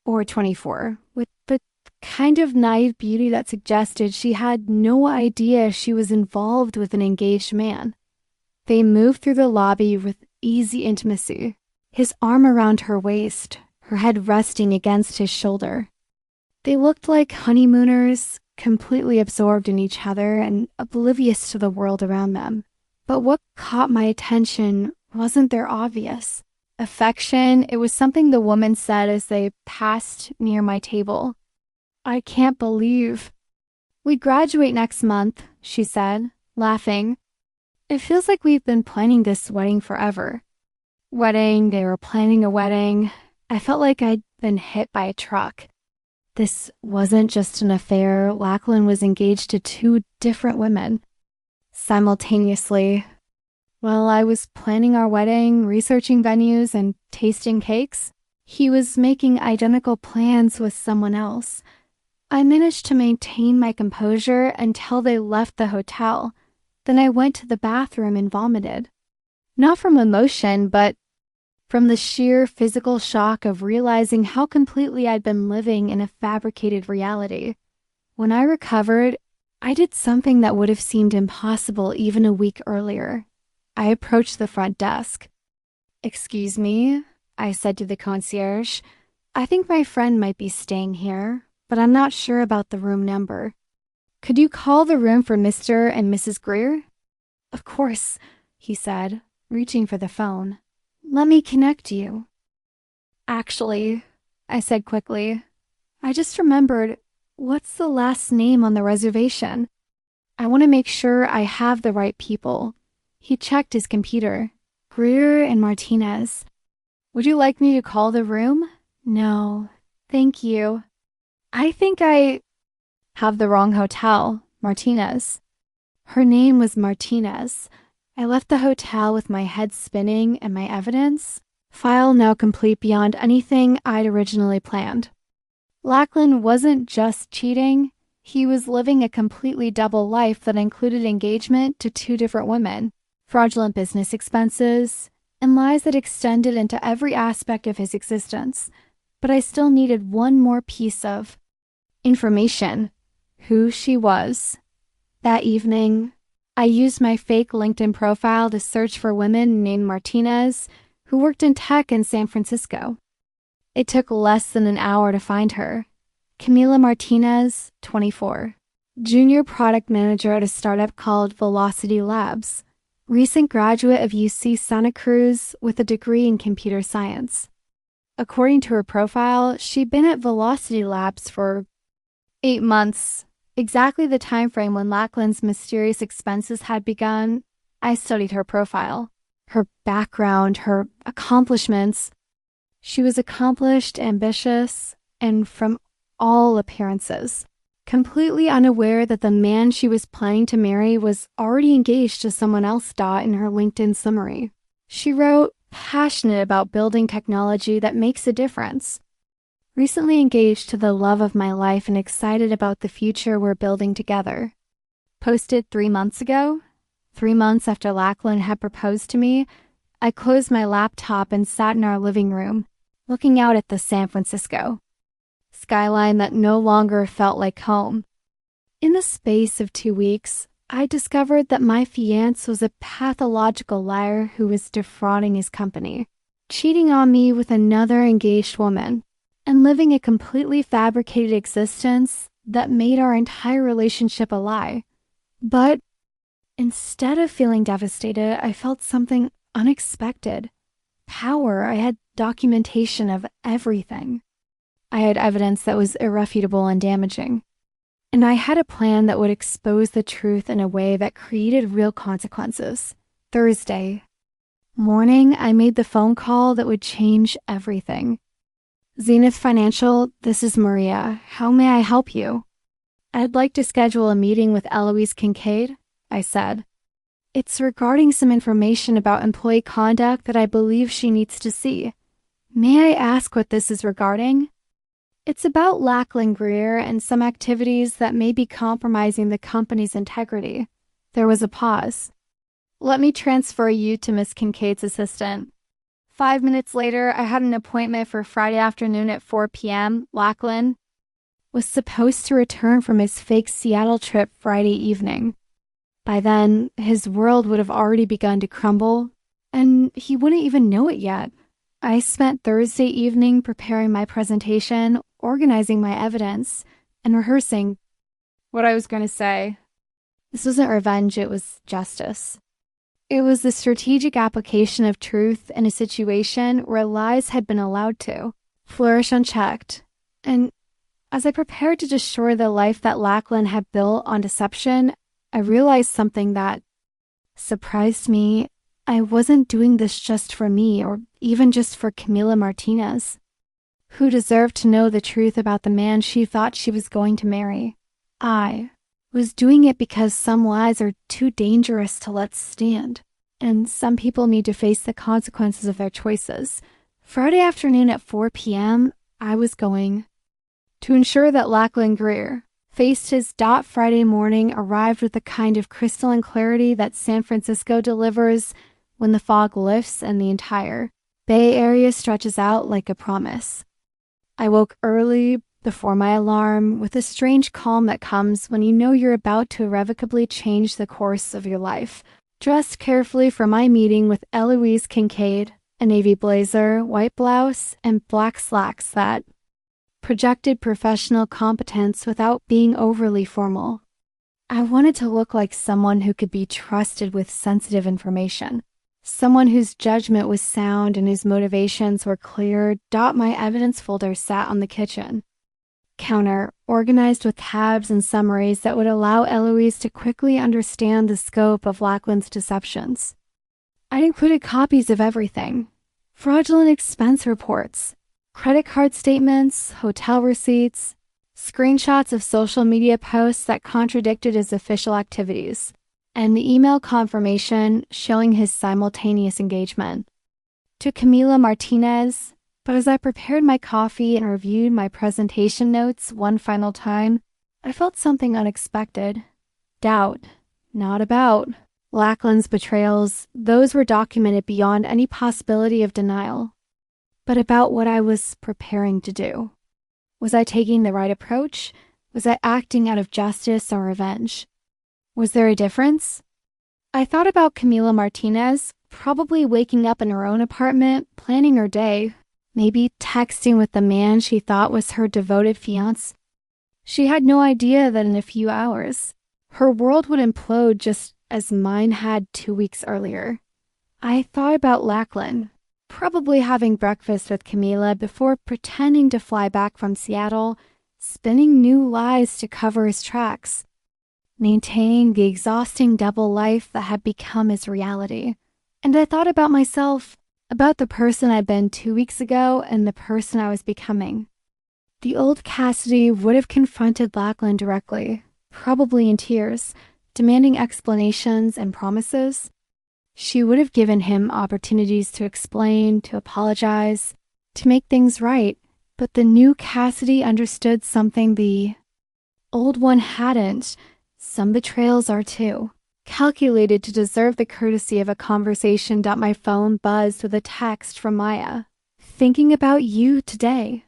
Speaker 1: or 24, with the kind of naive beauty that suggested she had no idea she was involved with an engaged man. They moved through the lobby with easy intimacy, his arm around her waist, her head resting against his shoulder. They looked like honeymooners, completely absorbed in each other and oblivious to the world around them. But what caught my attention wasn't their obvious affection. It was something the woman said as they passed near my table. "I can't believe." "We graduate next month," she said, laughing. "It feels like we've been planning this wedding forever." They were planning a wedding. I felt like I'd been hit by a truck. This wasn't just an affair. Lachlan was engaged to 2 different women simultaneously. While I was planning our wedding, researching venues, and tasting cakes, he was making identical plans with someone else. I managed to maintain my composure until they left the hotel. Then I went to the bathroom and vomited. Not from emotion, but from the sheer physical shock of realizing how completely I'd been living in a fabricated reality. When I recovered, I did something that would have seemed impossible even a week earlier. I approached the front desk. "Excuse me," I said to the concierge. "I think my friend might be staying here, but I'm not sure about the room number. Could you call the room for Mr. and Mrs. Greer?" "Of course," he said, reaching for the phone. "Let me connect you." "Actually," I said quickly, "I just remembered, what's the last name on the reservation? I want to make sure I have the right people." He checked his computer. "Greer and Martinez. Would you like me to call the room?" "No, thank you. I think I have the wrong hotel. Martinez." Her name was Martinez. I left the hotel with my head spinning and my evidence file now complete beyond anything I'd originally planned. Lachlan wasn't just cheating. He was living a completely double life that included engagement to 2 different women, fraudulent business expenses, and lies that extended into every aspect of his existence. But I still needed one more piece of information: who she was. That evening, I used my fake LinkedIn profile to search for women named Martinez who worked in tech in San Francisco. It took less than an hour to find her. Camila Martinez, 24. Junior product manager at a startup called Velocity Labs. Recent graduate of UC Santa Cruz with a degree in computer science. According to her profile, she'd been at Velocity Labs for 8 months, exactly the time frame when Lachlan's mysterious expenses had begun. I studied her profile, her background, her accomplishments. She was accomplished, ambitious, and from all appearances, completely unaware that the man she was planning to marry was already engaged to someone else. In her LinkedIn summary, she wrote, "Passionate about building technology that makes a difference. Recently engaged to the love of my life and excited about the future we're building together." Posted 3 months ago, 3 months after Lachlan had proposed to me. I closed my laptop and sat in our living room, looking out at the San Francisco skyline that no longer felt like home. In the space of 2 weeks, I discovered that my fiancé was a pathological liar who was defrauding his company, cheating on me with another engaged woman, and living a completely fabricated existence that made our entire relationship a lie. But instead of feeling devastated, I felt something unexpected. Power. I had documentation of everything. I had evidence that was irrefutable and damaging. And I had a plan that would expose the truth in a way that created real consequences. Thursday morning, I made the phone call that would change everything. "Zenith Financial, this is Maria. How may I help you?" "I'd like to schedule a meeting with Eloise Kincaid," I said. "It's regarding some information about employee conduct that I believe she needs to see." "May I ask what this is regarding?" "It's about Lachlan Greer and some activities that may be compromising the company's integrity." There was a pause. "Let me transfer you to Miss Kincaid's assistant." 5 minutes later, I had an appointment for Friday afternoon at 4 p.m. Lachlan was supposed to return from his fake Seattle trip Friday evening. By then, his world would have already begun to crumble, and he wouldn't even know it yet. I spent Thursday evening preparing my presentation, organizing my evidence, and rehearsing. what I was going to say. This wasn't revenge, it was justice. It was the strategic application of truth in a situation where lies had been allowed to flourish unchecked. And as I prepared to destroy the life that Lachlan had built on deception, I realized something that surprised me. I wasn't doing this just for me or even just for Camila Martinez, who deserved to know the truth about the man she thought she was going to marry. I was doing it because some lies are too dangerous to let stand, and some people need to face the consequences of their choices. Friday afternoon at 4 p.m., I was going to ensure that Lachlan Greer faced his Friday morning arrived with the kind of crystalline clarity that San Francisco delivers when the fog lifts and the entire Bay Area stretches out like a promise. I woke early before my alarm with a strange calm that comes when you know you're about to irrevocably change the course of your life. Dressed carefully for my meeting with Eloise Kincaid, a navy blazer, white blouse, and black slacks that projected professional competence without being overly formal. I wanted to look like someone who could be trusted with sensitive information, someone whose judgment was sound and whose motivations were clear. My evidence folder sat on the kitchen counter, organized with tabs and summaries that would allow Eloise to quickly understand the scope of Lachlan's deceptions. I'd included copies of everything: fraudulent expense reports, credit card statements, hotel receipts, screenshots of social media posts that contradicted his official activities, and the email confirmation showing his simultaneous engagement to Camila Martinez. But as I prepared my coffee and reviewed my presentation notes one final time, I felt something unexpected. Doubt. Not about Lachlan's betrayals. Those were documented beyond any possibility of denial. But about what I was preparing to do. Was I taking the right approach? Was I acting out of justice or revenge? Was there a difference? I thought about Camila Martinez, probably waking up in her own apartment, planning her day, maybe texting with the man she thought was her devoted fiancé. She had no idea that in a few hours, her world would implode just as mine had 2 weeks earlier. I thought about Lachlan, probably having breakfast with Camila before pretending to fly back from Seattle, spinning new lies to cover his tracks, maintaining the exhausting double life that had become his reality. And I thought about myself, about the person I'd been 2 weeks ago and the person I was becoming. The old Cassidy would have confronted Lachlan directly, probably in tears, demanding explanations and promises. She would have given him opportunities to explain, to apologize, to make things right. But the new Cassidy understood something the old one hadn't. Some betrayals are too calculated to deserve the courtesy of a conversation. My phone buzzed with a text from Maya. Thinking about you today.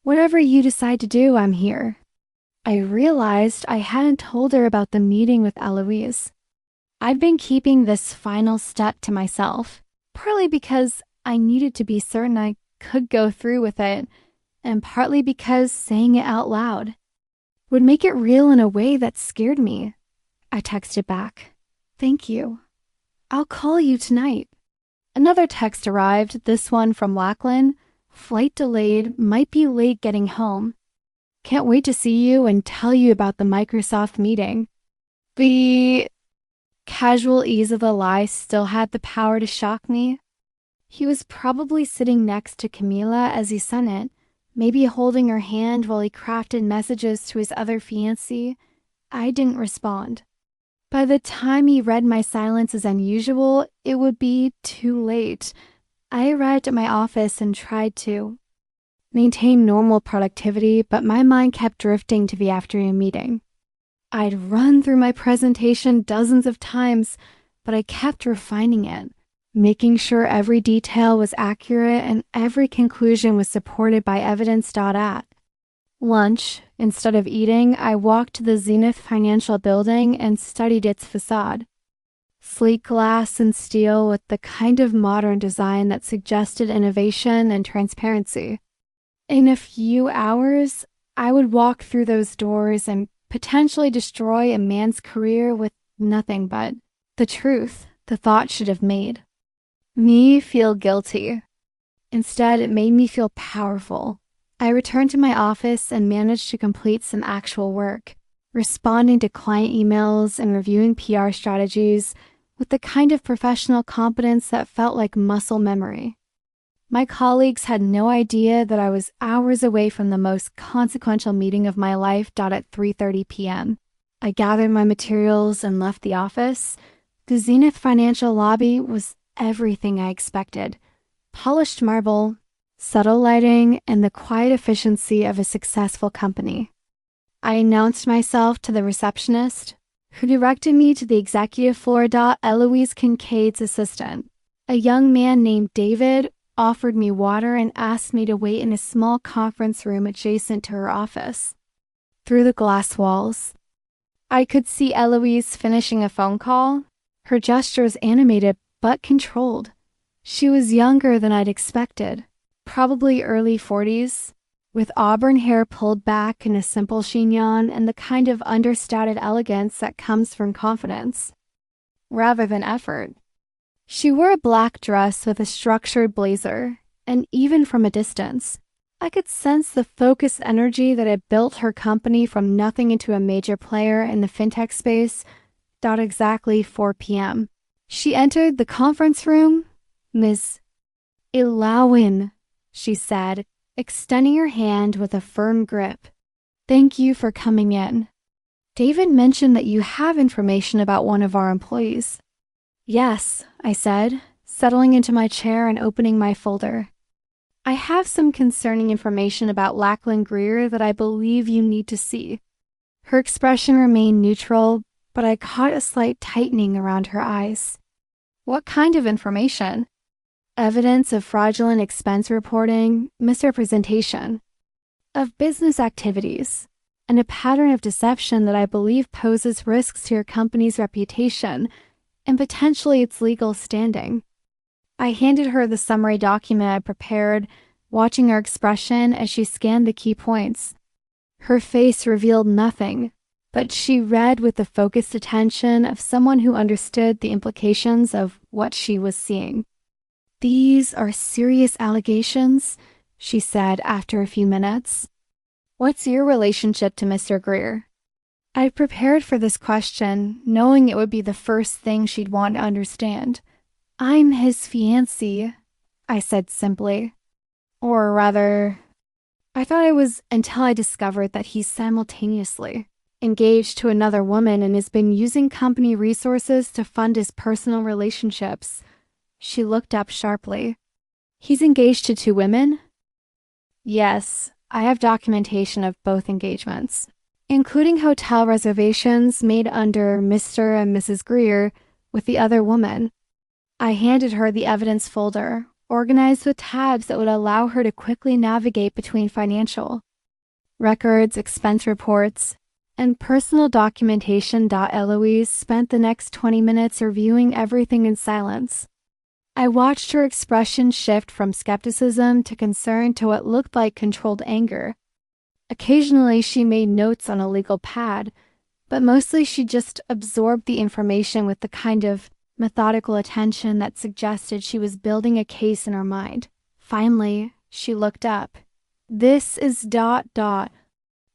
Speaker 1: Whatever you decide to do, I'm here. I realized I hadn't told her about the meeting with Eloise. I'd been keeping this final step to myself, partly because I needed to be certain I could go through with it, and partly because saying it out loud would make it real in a way that scared me. I texted back, "Thank you. I'll call you tonight." Another text arrived, this one from Lachlan. "Flight delayed, might be late getting home. Can't wait to see you and tell you about the Microsoft meeting." The casual ease of the lie still had the power to shock me. He was probably sitting next to Camila as he sent it, maybe holding her hand while he crafted messages to his other fiancé. I didn't respond. By the time he read my silence as unusual, it would be too late. I arrived at my office and tried to maintain normal productivity, but my mind kept drifting to the afternoon meeting. I'd run through my presentation dozens of times, but I kept refining it, making sure every detail was accurate and every conclusion was supported by evidence. At lunch, instead of eating, I walked to the Zenith Financial Building and studied its facade. Sleek glass and steel with the kind of modern design that suggested innovation and transparency. In a few hours, I would walk through those doors and potentially destroy a man's career with nothing but the truth the thought should have made me feel guilty. Instead, it made me feel powerful. I returned to my office and managed to complete some actual work, responding to client emails and reviewing PR strategies with the kind of professional competence that felt like muscle memory. My colleagues had no idea that I was hours away from the most consequential meeting of my life at 3:30 p.m. I gathered my materials and left the office. The Zenith Financial lobby was everything I expected. Polished marble, subtle lighting, and the quiet efficiency of a successful company. I announced myself to the receptionist, who directed me to the executive floor. Eloise Kincaid's assistant, a young man named David, offered me water and asked me to wait in a small conference room adjacent to her office. Through the glass walls, I could see Eloise finishing a phone call, her gestures animated but controlled. She was younger than I'd expected, probably early 40s, with auburn hair pulled back in a simple chignon and the kind of understated elegance that comes from confidence, rather than effort. She wore a black dress with a structured blazer, and even from a distance, I could sense the focused energy that had built her company from nothing into a major player in the fintech space. Exactly 4 p.m. She entered the conference room. "Miss Elowen," she said, extending her hand with a firm grip. "Thank you for coming in. David mentioned that you have information about one of our employees." "Yes," I said, settling into my chair and opening my folder. "I have some concerning information about Lachlan Greer that I believe you need to see." Her expression remained neutral, but I caught a slight tightening around her eyes. "What kind of information?" "Evidence of fraudulent expense reporting, misrepresentation of business activities, and a pattern of deception that I believe poses risks to your company's reputation and potentially its legal standing." I handed her the summary document I prepared, watching her expression as she scanned the key points. Her face revealed nothing, but she read with the focused attention of someone who understood the implications of what she was seeing. "These are serious allegations," she said after a few minutes. "What's your relationship to Mr. Greer?" I prepared for this question, knowing it would be the first thing she'd want to understand. "I'm his fiancé," I said simply. Or rather, I thought I was until I discovered that he's simultaneously engaged to another woman and has been using company resources to fund his personal relationships. She looked up sharply. "He's engaged to 2 women?" "Yes, I have documentation of both engagements, including hotel reservations made under Mr. and Mrs. Greer with the other woman." I handed her the evidence folder, organized with tabs that would allow her to quickly navigate between financial records, expense reports, and personal documentation. Eloise spent the next 20 minutes reviewing everything in silence. I watched her expression shift from skepticism to concern to what looked like controlled anger. Occasionally, she made notes on a legal pad, but mostly she just absorbed the information with the kind of methodical attention that suggested she was building a case in her mind. Finally, she looked up. "This is ...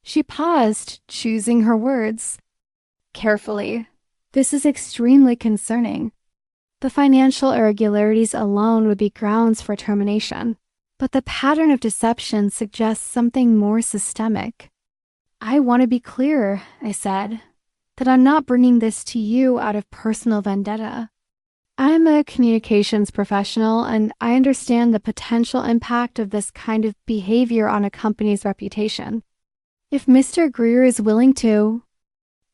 Speaker 1: She paused, choosing her words carefully. "This is extremely concerning. The financial irregularities alone would be grounds for termination, but the pattern of deception suggests something more systemic." "I want to be clear," I said, "that I'm not bringing this to you out of personal vendetta. I'm a communications professional, and I understand the potential impact of this kind of behavior on a company's reputation. If Mr. Greer is willing to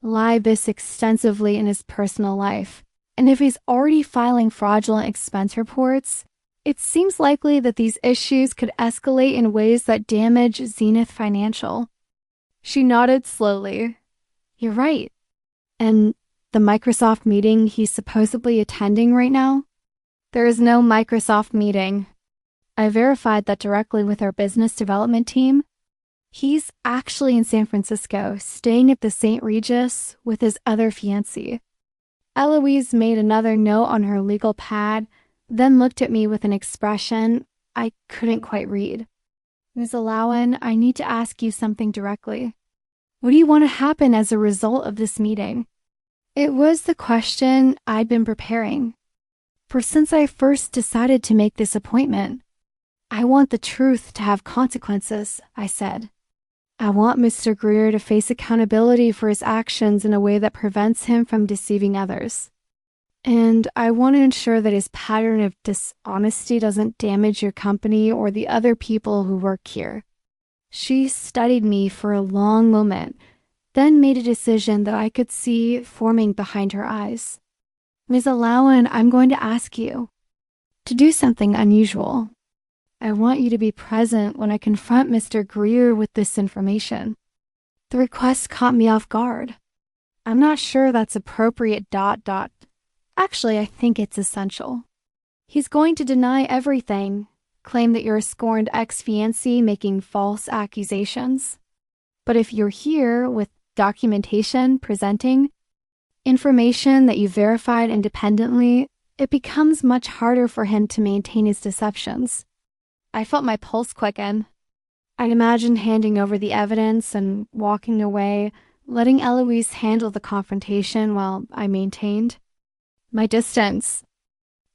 Speaker 1: lie this extensively in his personal life, and if he's already filing fraudulent expense reports, it seems likely that these issues could escalate in ways that damage Zenith Financial." She nodded slowly. "You're right. And the Microsoft meeting he's supposedly attending right now?" "There is no Microsoft meeting." I verified that directly with our business development team. He's actually in San Francisco, staying at the St. Regis with his other fiancé. Eloise made another note on her legal pad, then looked at me with an expression I couldn't quite read. Ms. Elowen, I need to ask you something directly. What do you want to happen as a result of this meeting? It was the question I'd been preparing. For since I first decided to make this appointment, I want the truth to have consequences, I said. I want Mr. Greer to face accountability for his actions in a way that prevents him from deceiving others. And I want to ensure that his pattern of dishonesty doesn't damage your company or the other people who work here. She studied me for a long moment, then made a decision that I could see forming behind her eyes. Ms. Elowen, I'm going to ask you to do something unusual. I want you to be present when I confront Mr. Greer with this information. The request caught me off guard. I'm not sure that's appropriate. Actually, I think it's essential. He's going to deny everything, claim that you're a scorned ex-fiancé making false accusations. But if you're here with documentation presenting information that you verified independently, it becomes much harder for him to maintain his deceptions. I felt my pulse quicken. I'd imagined handing over the evidence and walking away, letting Eloise handle the confrontation while I maintained my distance.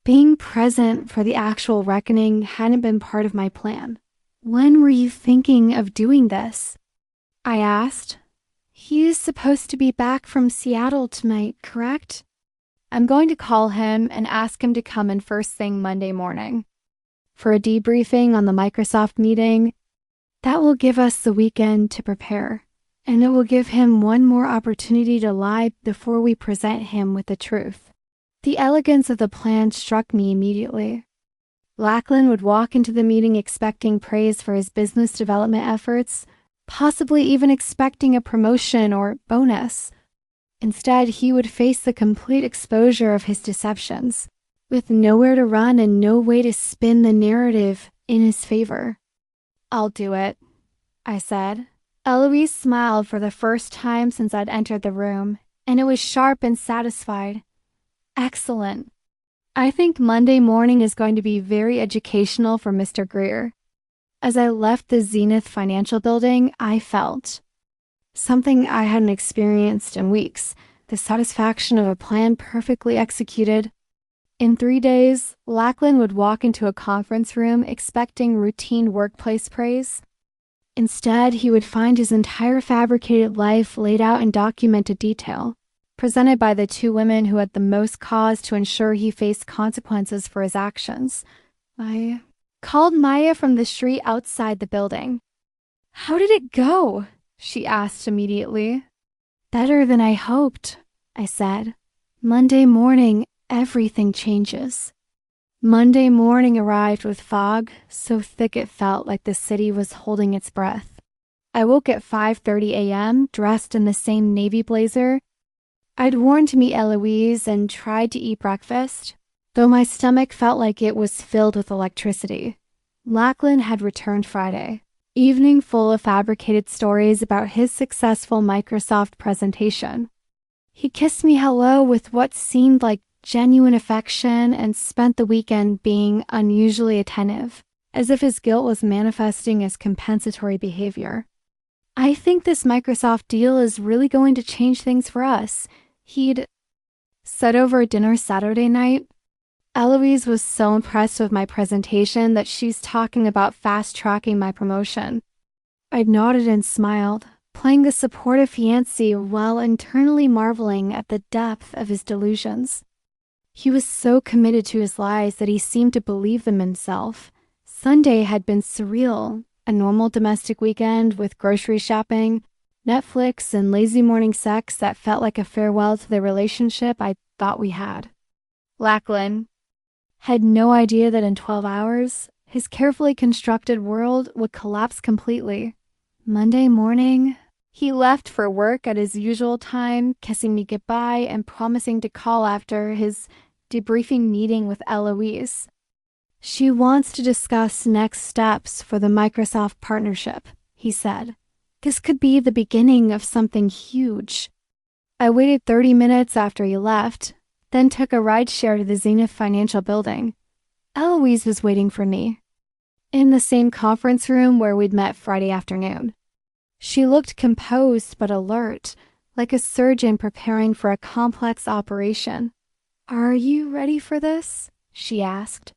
Speaker 1: Being present for the actual reckoning hadn't been part of my plan. When were you thinking of doing this? I asked. He is supposed to be back from Seattle tonight, correct? I'm going to call him and ask him to come in first thing Monday morning for a debriefing on the Microsoft meeting. That will give us the weekend to prepare, and it will give him one more opportunity to lie before we present him with the truth. The elegance of the plan struck me immediately. Lachlan would walk into the meeting expecting praise for his business development efforts, possibly even expecting a promotion or bonus. Instead, he would face the complete exposure of his deceptions, with nowhere to run and no way to spin the narrative in his favor. I'll do it, I said. Eloise smiled for the first time since I'd entered the room, and it was sharp and satisfied. Excellent. I think Monday morning is going to be very educational for Mr. Greer. As I left the Zenith Financial Building, I felt something I hadn't experienced in weeks, the satisfaction of a plan perfectly executed. In 3 days, Lachlan would walk into a conference room expecting routine workplace praise. Instead, he would find his entire fabricated life laid out in documented detail, presented by the two women who had the most cause to ensure he faced consequences for his actions. I called Maya from the street outside the building. How did it go? She asked immediately. Better than I hoped, I said. Monday morning, everything changes. Monday morning arrived with fog, so thick it felt like the city was holding its breath. I woke at 5:30 a.m., dressed in the same navy blazer I'd worn to meet Eloise, and tried to eat breakfast, though my stomach felt like it was filled with electricity. Lachlan had returned Friday, evening full of fabricated stories about his successful Microsoft presentation. He kissed me hello with what seemed like genuine affection and spent the weekend being unusually attentive, as if his guilt was manifesting as compensatory behavior. I think this Microsoft deal is really going to change things for us, he'd said over dinner Saturday night. Eloise was so impressed with my presentation that she's talking about fast-tracking my promotion. I nodded and smiled, playing the supportive fiancé while internally marveling at the depth of his delusions. He was so committed to his lies that he seemed to believe them himself. Sunday had been surreal, a normal domestic weekend with grocery shopping, Netflix, and lazy morning sex that felt like a farewell to the relationship I thought we had. Lachlan had no idea that in 12 hours, his carefully constructed world would collapse completely. Monday morning, he left for work at his usual time, kissing me goodbye and promising to call after his debriefing meeting with Eloise. She wants to discuss next steps for the Microsoft partnership, he said. This could be the beginning of something huge. I waited 30 minutes after you left, then took a rideshare to the Zenith Financial Building. Eloise was waiting for me, in the same conference room where we'd met Friday afternoon. She looked composed but alert, like a surgeon preparing for a complex operation. "Are you ready for this?" she asked.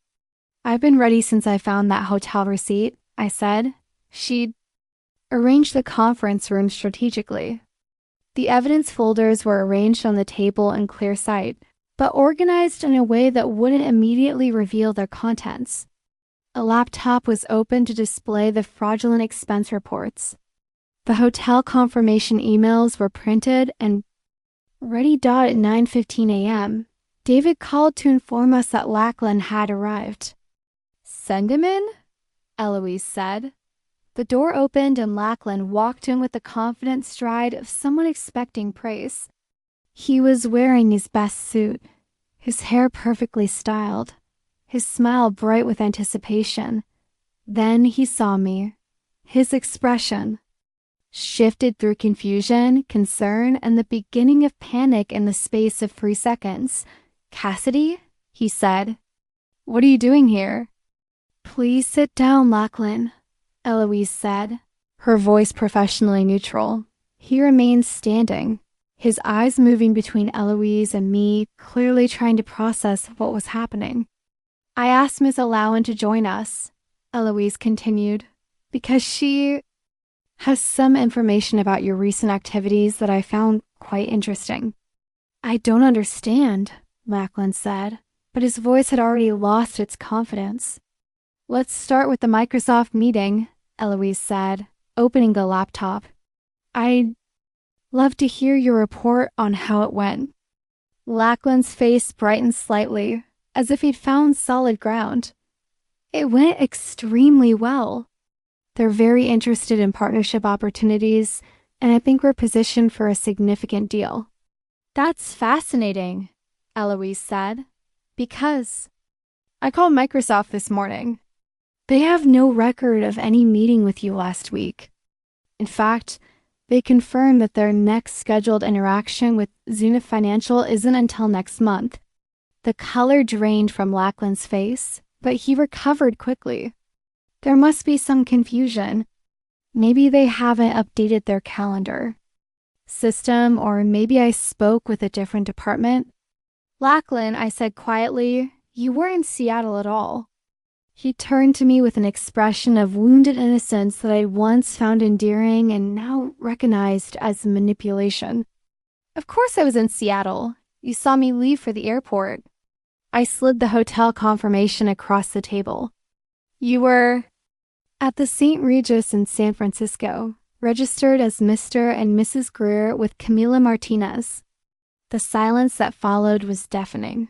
Speaker 1: "I've been ready since I found that hotel receipt," I said. She'd arranged the conference room strategically. The evidence folders were arranged on the table in clear sight, but organized in a way that wouldn't immediately reveal their contents. A laptop was open to display the fraudulent expense reports. The hotel confirmation emails were printed and ready at 9:15 a.m. David called to inform us that Lachlan had arrived. "Send him in," Eloise said. The door opened and Lachlan walked in with the confident stride of someone expecting praise. He was wearing his best suit, his hair perfectly styled, his smile bright with anticipation. Then he saw me. His expression shifted through confusion, concern, and the beginning of panic in the space of 3 seconds. "Cassidy?" he said. "What are you doing here?" "Please sit down, Lachlan," Eloise said, her voice professionally neutral. He remained standing, his eyes moving between Eloise and me, clearly trying to process what was happening. "I asked Miss Elowen to join us," Eloise continued, "because she has some information about your recent activities that I found quite interesting." "I don't understand," Lachlan said, but his voice had already lost its confidence. "Let's start with the Microsoft meeting," Eloise said, opening the laptop. "I'd love to hear your report on how it went." Lachlan's face brightened slightly, as if he'd found solid ground. "It went extremely well. They're very interested in partnership opportunities, and I think we're positioned for a significant deal." "That's fascinating," Eloise said, "because I called Microsoft this morning. They have no record of any meeting with you last week. In fact, they confirmed that their next scheduled interaction with Zenith Financial isn't until next month." The color drained from Lachlan's face, but he recovered quickly. "There must be some confusion. Maybe they haven't updated their calendar system, or maybe I spoke with a different department." "Lachlan," I said quietly, "you weren't in Seattle at all." He turned to me with an expression of wounded innocence that I'd once found endearing and now recognized as manipulation. "Of course I was in Seattle. You saw me leave for the airport." I slid the hotel confirmation across the table. "You were at the St. Regis in San Francisco, registered as Mr. and Mrs. Greer with Camila Martinez." The silence that followed was deafening.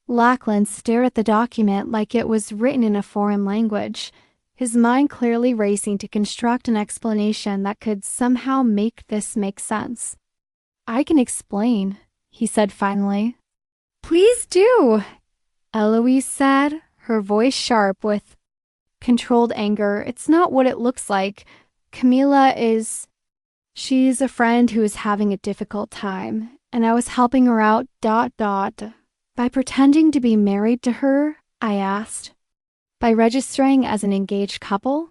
Speaker 1: Lachlan stared at the document like it was written in a foreign language, his mind clearly racing to construct an explanation that could somehow make this make sense. "I can explain," he said finally. "Please do," Eloise said, her voice sharp with controlled anger. "It's not what it looks like. She's a friend who is having a difficult time, and I was helping her out, By pretending to be married to her?" I asked. "By registering as an engaged couple?"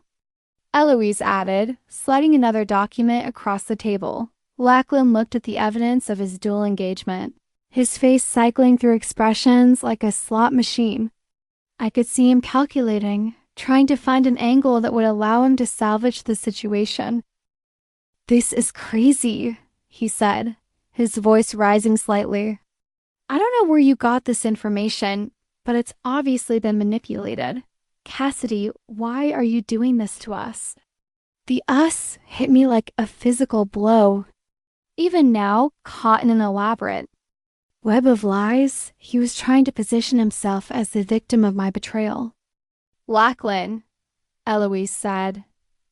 Speaker 1: Eloise added, sliding another document across the table. Lachlan looked at the evidence of his dual engagement, his face cycling through expressions like a slot machine. I could see him calculating, trying to find an angle that would allow him to salvage the situation. "This is crazy," he said, his voice rising slightly. "I don't know where you got this information, but it's obviously been manipulated. Cassidy, why are you doing this to us?" The us hit me like a physical blow. Even now, caught in an elaborate web of lies, he was trying to position himself as the victim of my betrayal. "Lachlan," Eloise said,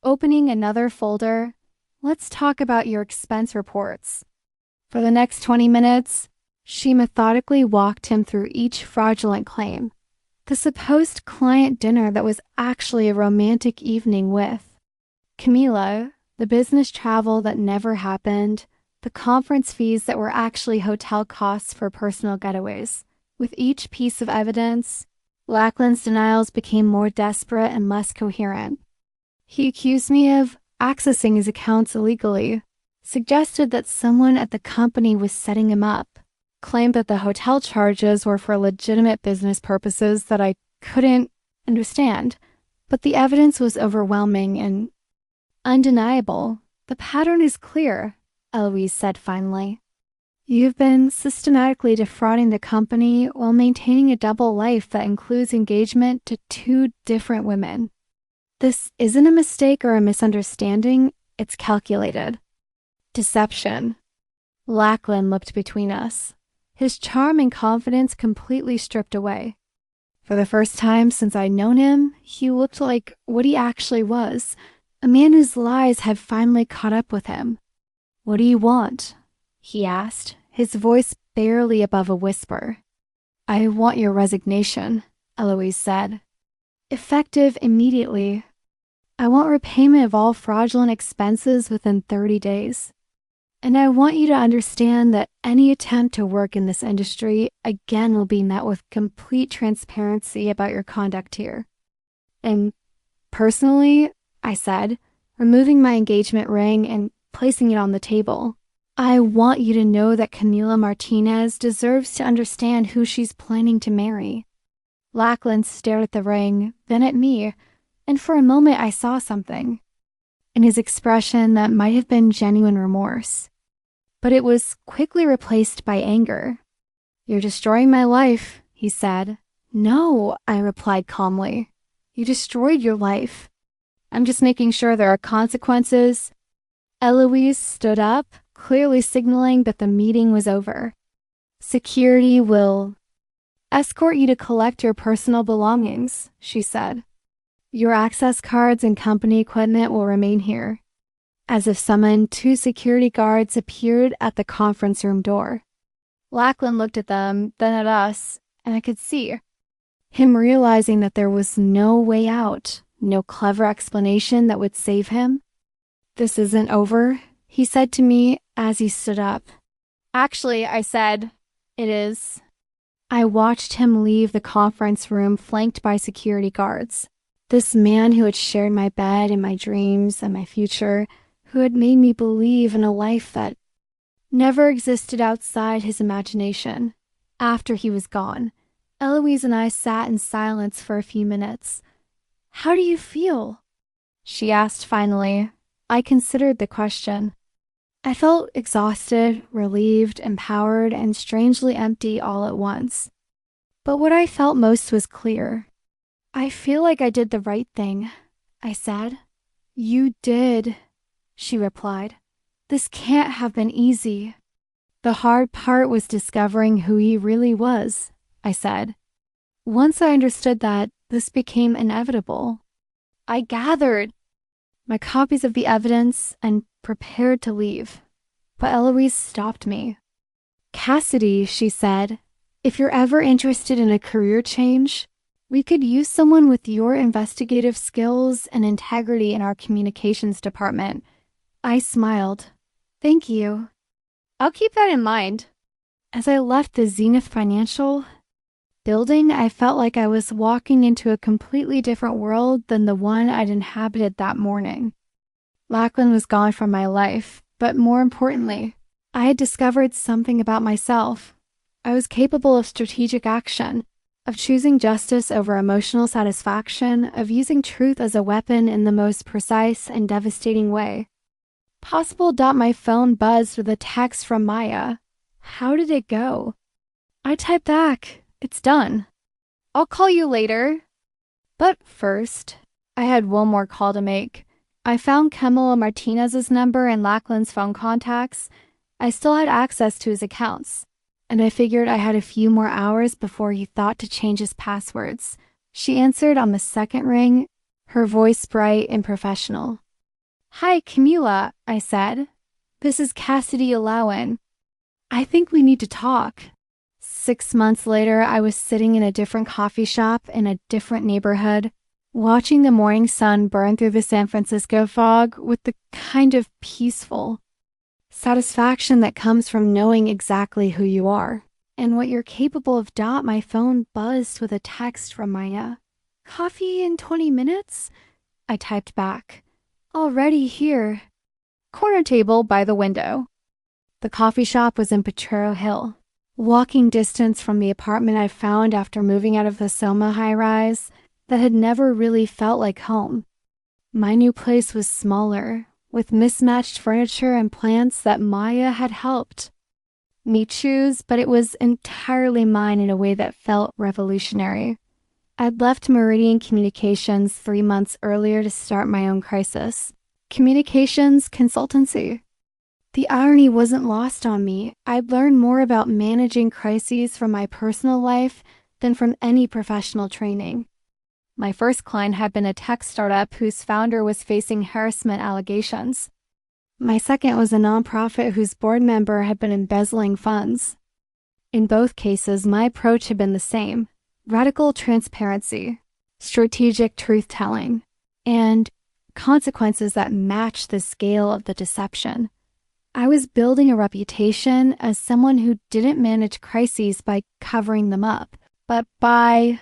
Speaker 1: opening another folder, "let's talk about your expense reports." For the next 20 minutes, she methodically walked him through each fraudulent claim. The supposed client dinner that was actually a romantic evening with Camila, The business travel that never happened, the conference fees that were actually hotel costs for personal getaways. With each piece of evidence, Lackland's denials became more desperate and less coherent. He accused me of accessing his accounts illegally, suggested that someone at the company was setting him up, claimed that the hotel charges were for legitimate business purposes that I couldn't understand, but the evidence was overwhelming and undeniable. The pattern is clear, Eloise said finally. You've been systematically defrauding the company while maintaining a double life that includes engagement to 2 different women. This isn't a mistake or a misunderstanding, it's calculated. Deception. Lackland looked between us, his charm and confidence completely stripped away. For the first time since I'd known him, he looked like what he actually was, a man whose lies had finally caught up with him. "What do you want?" he asked, his voice barely above a whisper. "I want your resignation," Eloise said. "Effective immediately. I want repayment of all fraudulent expenses within 30 days. And I want you to understand that any attempt to work in this industry again will be met with complete transparency about your conduct here." "And personally," I said, removing my engagement ring and placing it on the table, "I want you to know that Camila Martinez deserves to understand who she's planning to marry." Lackland stared at the ring, then at me, and for a moment I saw something in his expression that might have been genuine remorse. But it was quickly replaced by anger. "You're destroying my life," he said. "No," I replied calmly. "You destroyed your life. I'm just making sure there are consequences." Eloise stood up, clearly signaling that the meeting was over. "Security will escort you to collect your personal belongings," she said. "Your access cards and company equipment will remain here." As if summoned, 2 security guards appeared at the conference room door. Lackland looked at them, then at us, and I could see him realizing that there was no way out, no clever explanation that would save him. "This isn't over," he said to me as he stood up. "Actually," I said, "it is." I watched him leave the conference room flanked by security guards. This man who had shared my bed and my dreams and my future, who had made me believe in a life that never existed outside his imagination. After he was gone, Eloise and I sat in silence for a few minutes. "How do you feel?" she asked finally. I considered the question. I felt exhausted, relieved, empowered, and strangely empty all at once. But what I felt most was clear. "I feel like I did the right thing," I said. "You did," she replied. "This can't have been easy." "The hard part was discovering who he really was," I said. "Once I understood that, this became inevitable." I gathered my copies of the evidence and prepared to leave. But Eloise stopped me. "Cassidy," she said, "if you're ever interested in a career change, we could use someone with your investigative skills and integrity in our communications department." I smiled. "Thank you. I'll keep that in mind." As I left the Zenith Financial building, I felt like I was walking into a completely different world than the one I'd inhabited that morning. Lackland was gone from my life, but more importantly, I had discovered something about myself. I was capable of strategic action, of choosing justice over emotional satisfaction, of using truth as a weapon in the most precise and devastating way. Possible. My phone buzzed with a text from Maya. How did it go? I typed back, "It's done. I'll call you later." But first, I had one more call to make. I found Camila Martinez's number in Lackland's phone contacts. I still had access to his accounts, and I figured I had a few more hours before he thought to change his passwords. She answered on the second ring, her voice bright and professional. "Hi, Camila," I said. "This is Cassidy Elowen. I think we need to talk." 6 months later, I was sitting in a different coffee shop in a different neighborhood, watching the morning sun burn through the San Francisco fog with the kind of peaceful satisfaction that comes from knowing exactly who you are and what you're capable of. My phone buzzed with a text from Maya. "Coffee in 20 minutes? I typed back. "Already here." Corner table by the window. The coffee shop was in Potrero Hill, walking distance from the apartment I found after moving out of the Soma high-rise that had never really felt like home. My new place was smaller, with mismatched furniture and plants that Maya had helped me choose, but it was entirely mine in a way that felt revolutionary. I'd left Meridian Communications 3 months earlier to start my own crisis communications consultancy. The irony wasn't lost on me. I'd learned more about managing crises from my personal life than from any professional training. My first client had been a tech startup whose founder was facing harassment allegations. My second was a nonprofit whose board member had been embezzling funds. In both cases, my approach had been the same: radical transparency, strategic truth-telling, and consequences that matched the scale of the deception. I was building a reputation as someone who didn't manage crises by covering them up, but by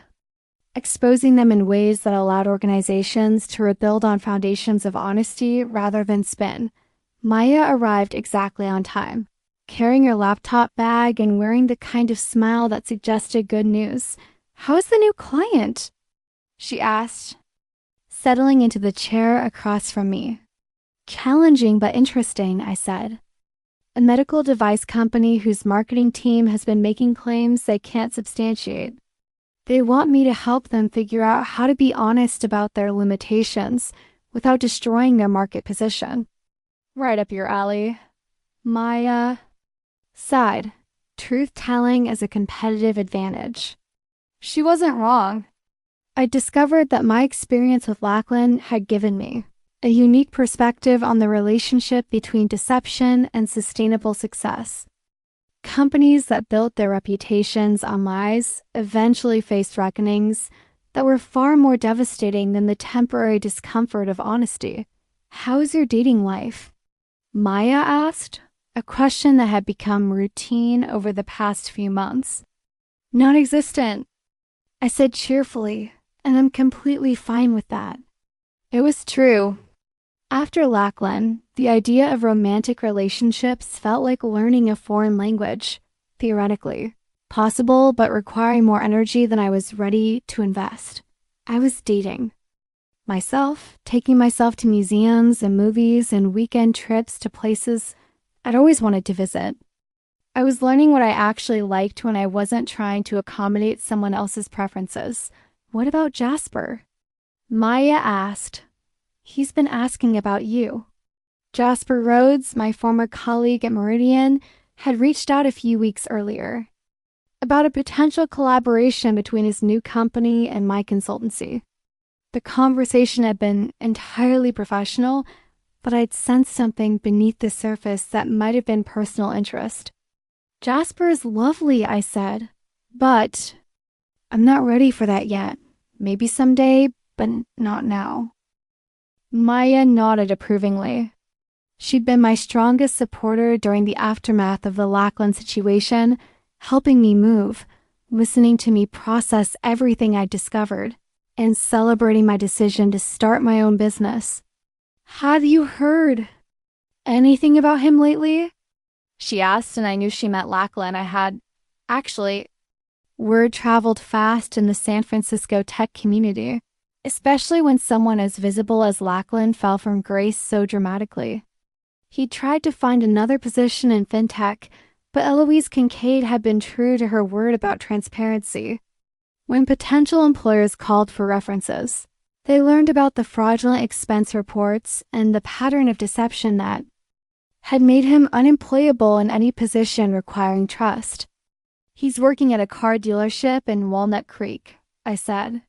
Speaker 1: exposing them in ways that allowed organizations to rebuild on foundations of honesty rather than spin. Maya arrived exactly on time, carrying her laptop bag and wearing the kind of smile that suggested good news. "How's the new client?" she asked, settling into the chair across from me. "Challenging but interesting," I said. "A medical device company whose marketing team has been making claims they can't substantiate. They want me to help them figure out how to be honest about their limitations without destroying their market position." "Right up your alley." Maya sighed, truth-telling as a competitive advantage. She wasn't wrong. I discovered that my experience with Lackland had given me a unique perspective on the relationship between deception and sustainable success. Companies that built their reputations on lies eventually faced reckonings that were far more devastating than the temporary discomfort of honesty. "How's your dating life?" Maya asked, a question that had become routine over the past few months. "Non-existent," I said cheerfully, and I'm completely fine with that. It was true. After Lackland, the idea of romantic relationships felt like learning a foreign language, theoretically possible, but requiring more energy than I was ready to invest. I was dating myself, taking myself to museums and movies and weekend trips to places I'd always wanted to visit. I was learning what I actually liked when I wasn't trying to accommodate someone else's preferences. "What about Jasper?" Maya asked. "He's been asking about you." Jasper Rhodes, my former colleague at Meridian, had reached out a few weeks earlier about a potential collaboration between his new company and my consultancy. The conversation had been entirely professional, but I'd sensed something beneath the surface that might have been personal interest. "Jasper is lovely," I said, "but I'm not ready for that yet. Maybe someday, but not now." Maya nodded approvingly. She'd been my strongest supporter during the aftermath of the Lackland situation, helping me move, listening to me process everything I'd discovered, and celebrating my decision to start my own business. "Have you heard anything about him lately?" she asked, and I knew she meant Lackland. I had. Actually, word traveled fast in the San Francisco tech community, especially when someone as visible as Lackland fell from grace so dramatically. He tried to find another position in fintech, but Eloise Kincaid had been true to her word about transparency. When potential employers called for references, they learned about the fraudulent expense reports and the pattern of deception that had made him unemployable in any position requiring trust. "He's working at a car dealership in Walnut Creek," I said.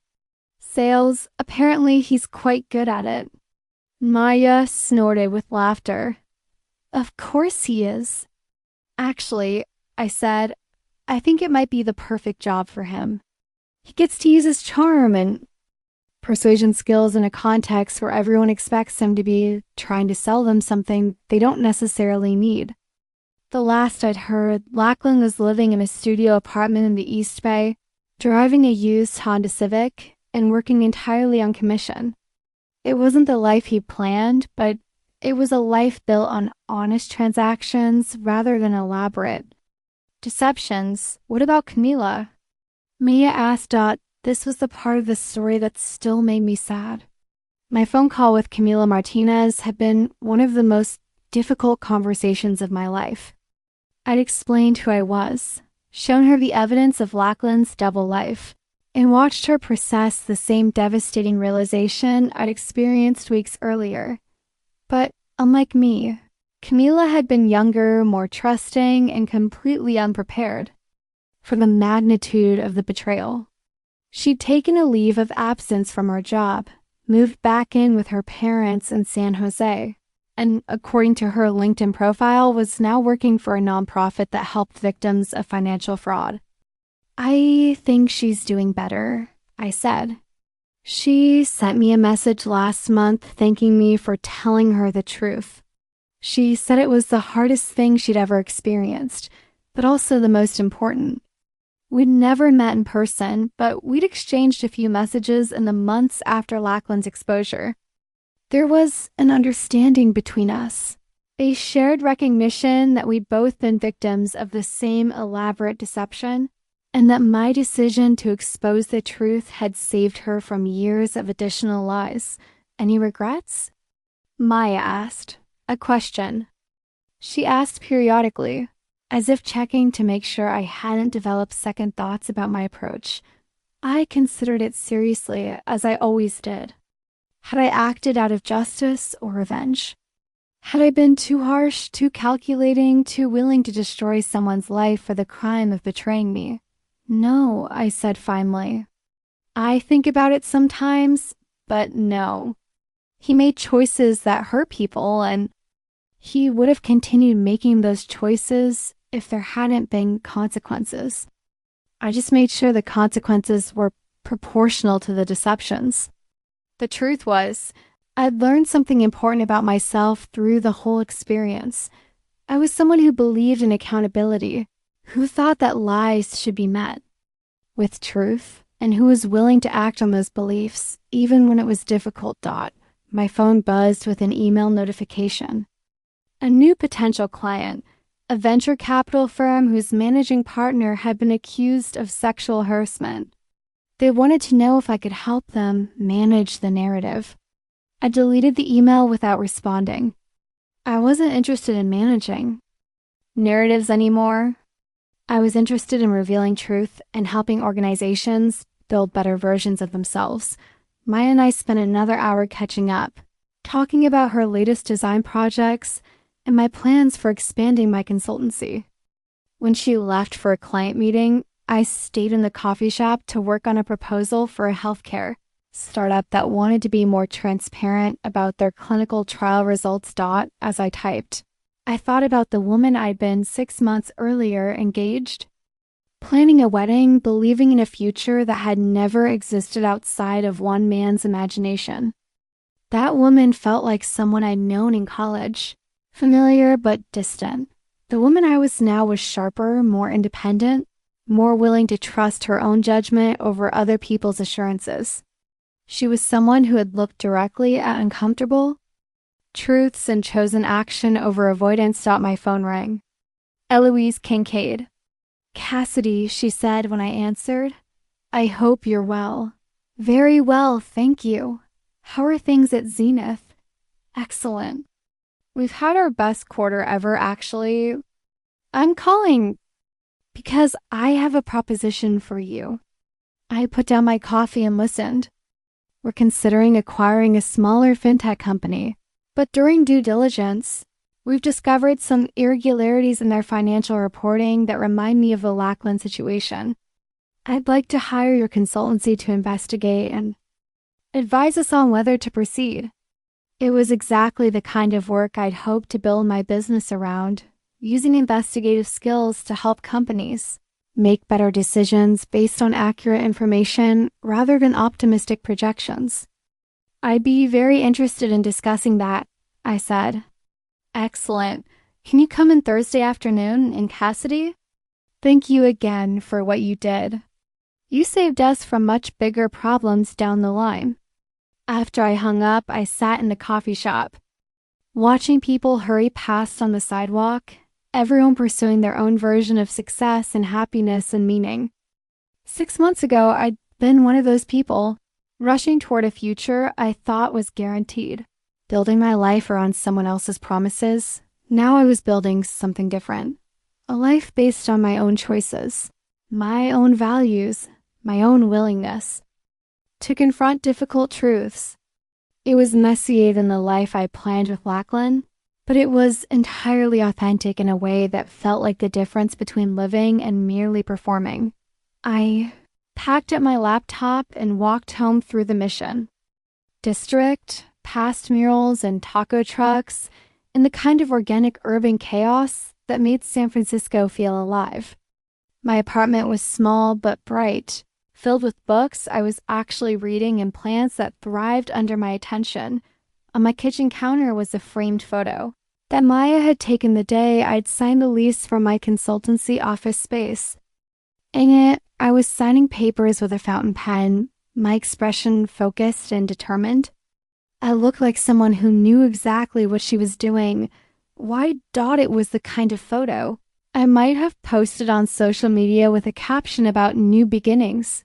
Speaker 1: "Sales, apparently he's quite good at it." Maya snorted with laughter. "Of course he is." "Actually," I said, "I think it might be the perfect job for him. He gets to use his charm and persuasion skills in a context where everyone expects them to be trying to sell them something they don't necessarily need. The last I'd heard, Lachlan was living in a studio apartment in the East Bay, driving a used Honda Civic, and working entirely on commission. It wasn't the life he planned, but it was a life built on honest transactions rather than elaborate deceptions. What about Camila? Mia asked. This was the part of the story that still made me sad. My phone call with Camila Martinez had been one of the most difficult conversations of my life. I'd explained who I was, shown her the evidence of Lachlan's double life, and watched her process the same devastating realization I'd experienced weeks earlier. But unlike me, Camila had been younger, more trusting, and completely unprepared for the magnitude of the betrayal. She'd taken a leave of absence from her job, moved back in with her parents in San Jose, and according to her LinkedIn profile, was now working for a nonprofit that helped victims of financial fraud. I think she's doing better, I said. She sent me a message last month thanking me for telling her the truth. She said it was the hardest thing she'd ever experienced, but also the most important. We'd never met in person, but we'd exchanged a few messages in the months after Lachlan's exposure. There was an understanding between us, a shared recognition that we'd both been victims of the same elaborate deception, and that my decision to expose the truth had saved her from years of additional lies. Any regrets? Maya asked, a question. She asked periodically, as if checking to make sure I hadn't developed second thoughts about my approach. I considered it seriously, as I always did. Had I acted out of justice or revenge? Had I been too harsh, too calculating, too willing to destroy someone's life for the crime of betraying me? No, I said finally. I think about it sometimes, but no. He made choices that hurt people, and he would have continued making those choices if there hadn't been consequences. I just made sure the consequences were proportional to the deceptions. The truth was, I'd learned something important about myself through the whole experience. I was someone who believed in accountability, who thought that lies should be met with truth, and who was willing to act on those beliefs, even when it was difficult. My phone buzzed with an email notification. A new potential client, a venture capital firm whose managing partner had been accused of sexual harassment. They wanted to know if I could help them manage the narrative. I deleted the email without responding. I wasn't interested in managing narratives anymore. I was interested in revealing truth and helping organizations build better versions of themselves. Maya and I spent another hour catching up, talking about her latest design projects and my plans for expanding my consultancy. When she left for a client meeting, I stayed in the coffee shop to work on a proposal for a healthcare startup that wanted to be more transparent about their clinical trial results. As I typed, I thought about the woman I'd been 6 months earlier engaged, planning a wedding, believing in a future that had never existed outside of one man's imagination. That woman felt like someone I'd known in college, familiar but distant. The woman I was now was sharper, more independent, more willing to trust her own judgment over other people's assurances. She was someone who had looked directly at uncomfortable truths and chosen action over avoidance. My phone rang. Eloise Kincaid. Cassidy, she said when I answered. I hope you're well. Very well, thank you. How are things at Zenith? Excellent. We've had our best quarter ever, actually. I'm calling because I have a proposition for you. I put down my coffee and listened. We're considering acquiring a smaller fintech company, but during due diligence, we've discovered some irregularities in their financial reporting that remind me of the Lachlan situation. I'd like to hire your consultancy to investigate and advise us on whether to proceed. It was exactly the kind of work I'd hoped to build my business around, using investigative skills to help companies make better decisions based on accurate information rather than optimistic projections. I'd be very interested in discussing that, I said. Excellent. Can you come in Thursday afternoon in Cassidy? Thank you again for what you did. You saved us from much bigger problems down the line. After I hung up, I sat in the coffee shop, watching people hurry past on the sidewalk, everyone pursuing their own version of success and happiness and meaning. 6 months ago, I'd been one of those people, rushing toward a future I thought was guaranteed, building my life around someone else's promises. Now I was building something different, a life based on my own choices, my own values, my own willingness to confront difficult truths. It was messy than the life I planned with Lachlan, but it was entirely authentic in a way that felt like the difference between living and merely performing. I packed up my laptop and walked home through the Mission District, past murals and taco trucks, and the kind of organic urban chaos that made San Francisco feel alive. My apartment was small but bright, filled with books I was actually reading and plants that thrived under my attention. On my kitchen counter was a framed photo that Maya had taken the day I'd signed the lease for my consultancy office space. In it, I was signing papers with a fountain pen, my expression focused and determined. I looked like someone who knew exactly what she was doing. Why dot it was the kind of photo I might have posted on social media with a caption about new beginnings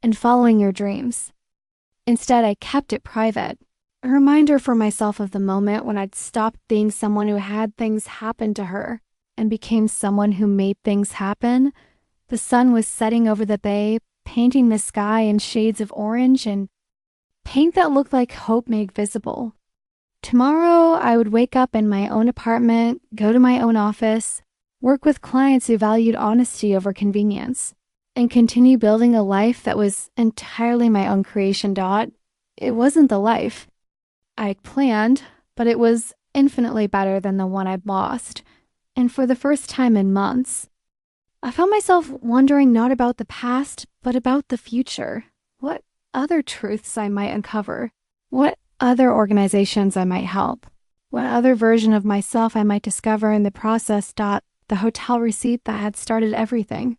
Speaker 1: and following your dreams. Instead, I kept it private, a reminder for myself of the moment when I'd stopped being someone who had things happen to her and became someone who made things happen. The sun was setting over the bay, painting the sky in shades of orange and paint that looked like hope made visible. Tomorrow, I would wake up in my own apartment, go to my own office, work with clients who valued honesty over convenience, and continue building a life that was entirely my own creation. It wasn't the life I planned, but it was infinitely better than the one I'd lost. And for the first time in months, I found myself wondering not about the past, but about the future. What other truths I might uncover, what other organizations I might help, what other version of myself I might discover in the process. The hotel receipt that had started everything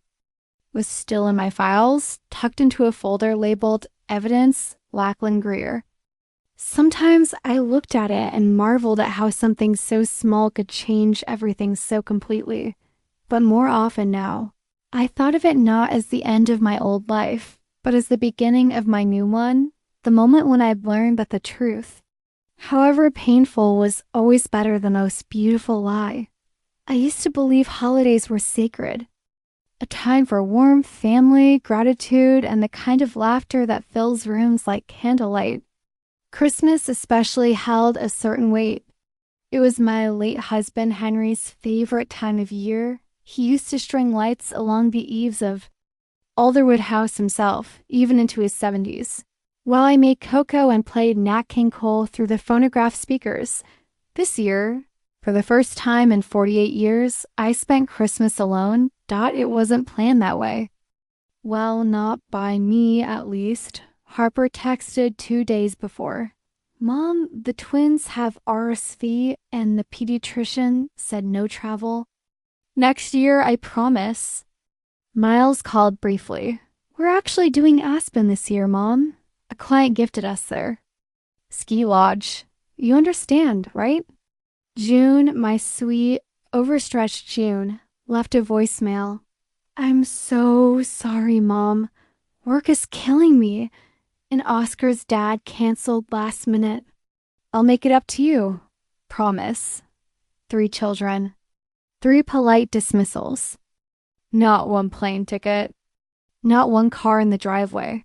Speaker 1: was still in my files, tucked into a folder labeled Evidence Lachlan Greer. Sometimes I looked at it and marveled at how something so small could change everything so completely. But more often now, I thought of it not as the end of my old life, but as the beginning of my new one, the moment when I'd learned that the truth, however painful, was always better than the most beautiful lie. I used to believe holidays were sacred, a time for warmth, family, gratitude, and the kind of laughter that fills rooms like candlelight. Christmas especially held a certain weight. It was my late husband Henry's favorite time of year. He used to string lights along the eaves of Alderwood House himself, even into his 70s, while I made cocoa and played Nat King Cole through the phonograph speakers. This year, for the first time in 48 years, I spent Christmas alone. It wasn't planned that way. Well, not by me, at least. Harper texted 2 days before. Mom, the twins have RSV and the pediatrician said no travel. Next year, I promise. Miles called briefly. We're actually doing Aspen this year, Mom. A client gifted us there. Ski lodge. You understand, right? June, my sweet, overstretched June, left a voicemail. I'm so sorry, Mom. Work is killing me. And Oscar's dad canceled last minute. I'll make it up to you. Promise. 3 children. 3 polite dismissals. Not 1 plane ticket. Not 1 car in the driveway.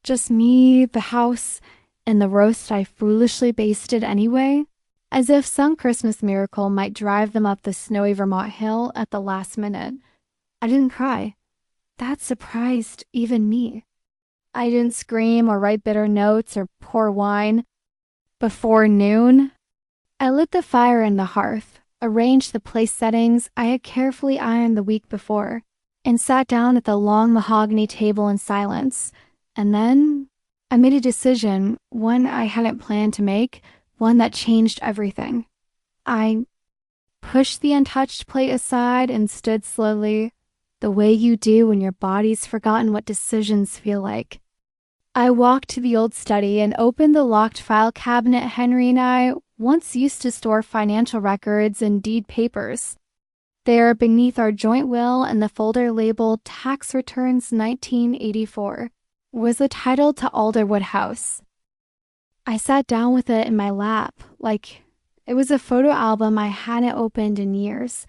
Speaker 1: Just me, the house, and the roast I foolishly basted anyway, as if some Christmas miracle might drive them up the snowy Vermont hill at the last minute. I didn't cry. That surprised even me. I didn't scream or write bitter notes or pour wine. Before noon, I lit the fire in the hearth, arranged the place settings I had carefully ironed the week before, and sat down at the long mahogany table in silence. And then I made a decision, one I hadn't planned to make, one that changed everything. I pushed the untouched plate aside and stood slowly, the way you do when your body's forgotten what decisions feel like. I walked to the old study and opened the locked file cabinet Henry and I once used to store financial records and deed papers. There, beneath our joint will and the folder labeled Tax Returns 1984, was the title to Alderwood House. I sat down with it in my lap, like it was a photo album I hadn't opened in years.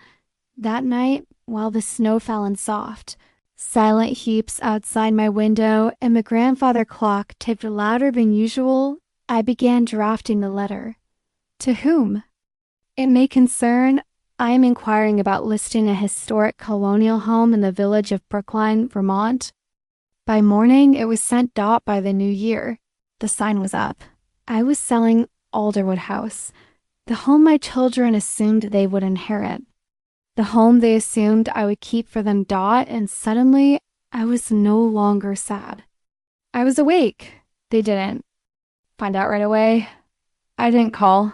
Speaker 1: That night, while the snow fell in soft, silent heaps outside my window and my grandfather clock ticked louder than usual, I began drafting the letter. To whom? It may concern, I am inquiring about listing a historic colonial home in the village of Brookline, Vermont. By morning, it was sent by the new year. The sign was up. I was selling Alderwood House, the home my children assumed they would inherit. The home they assumed I would keep for them. And suddenly, I was no longer sad. I was awake. They didn't find out right away. I didn't call.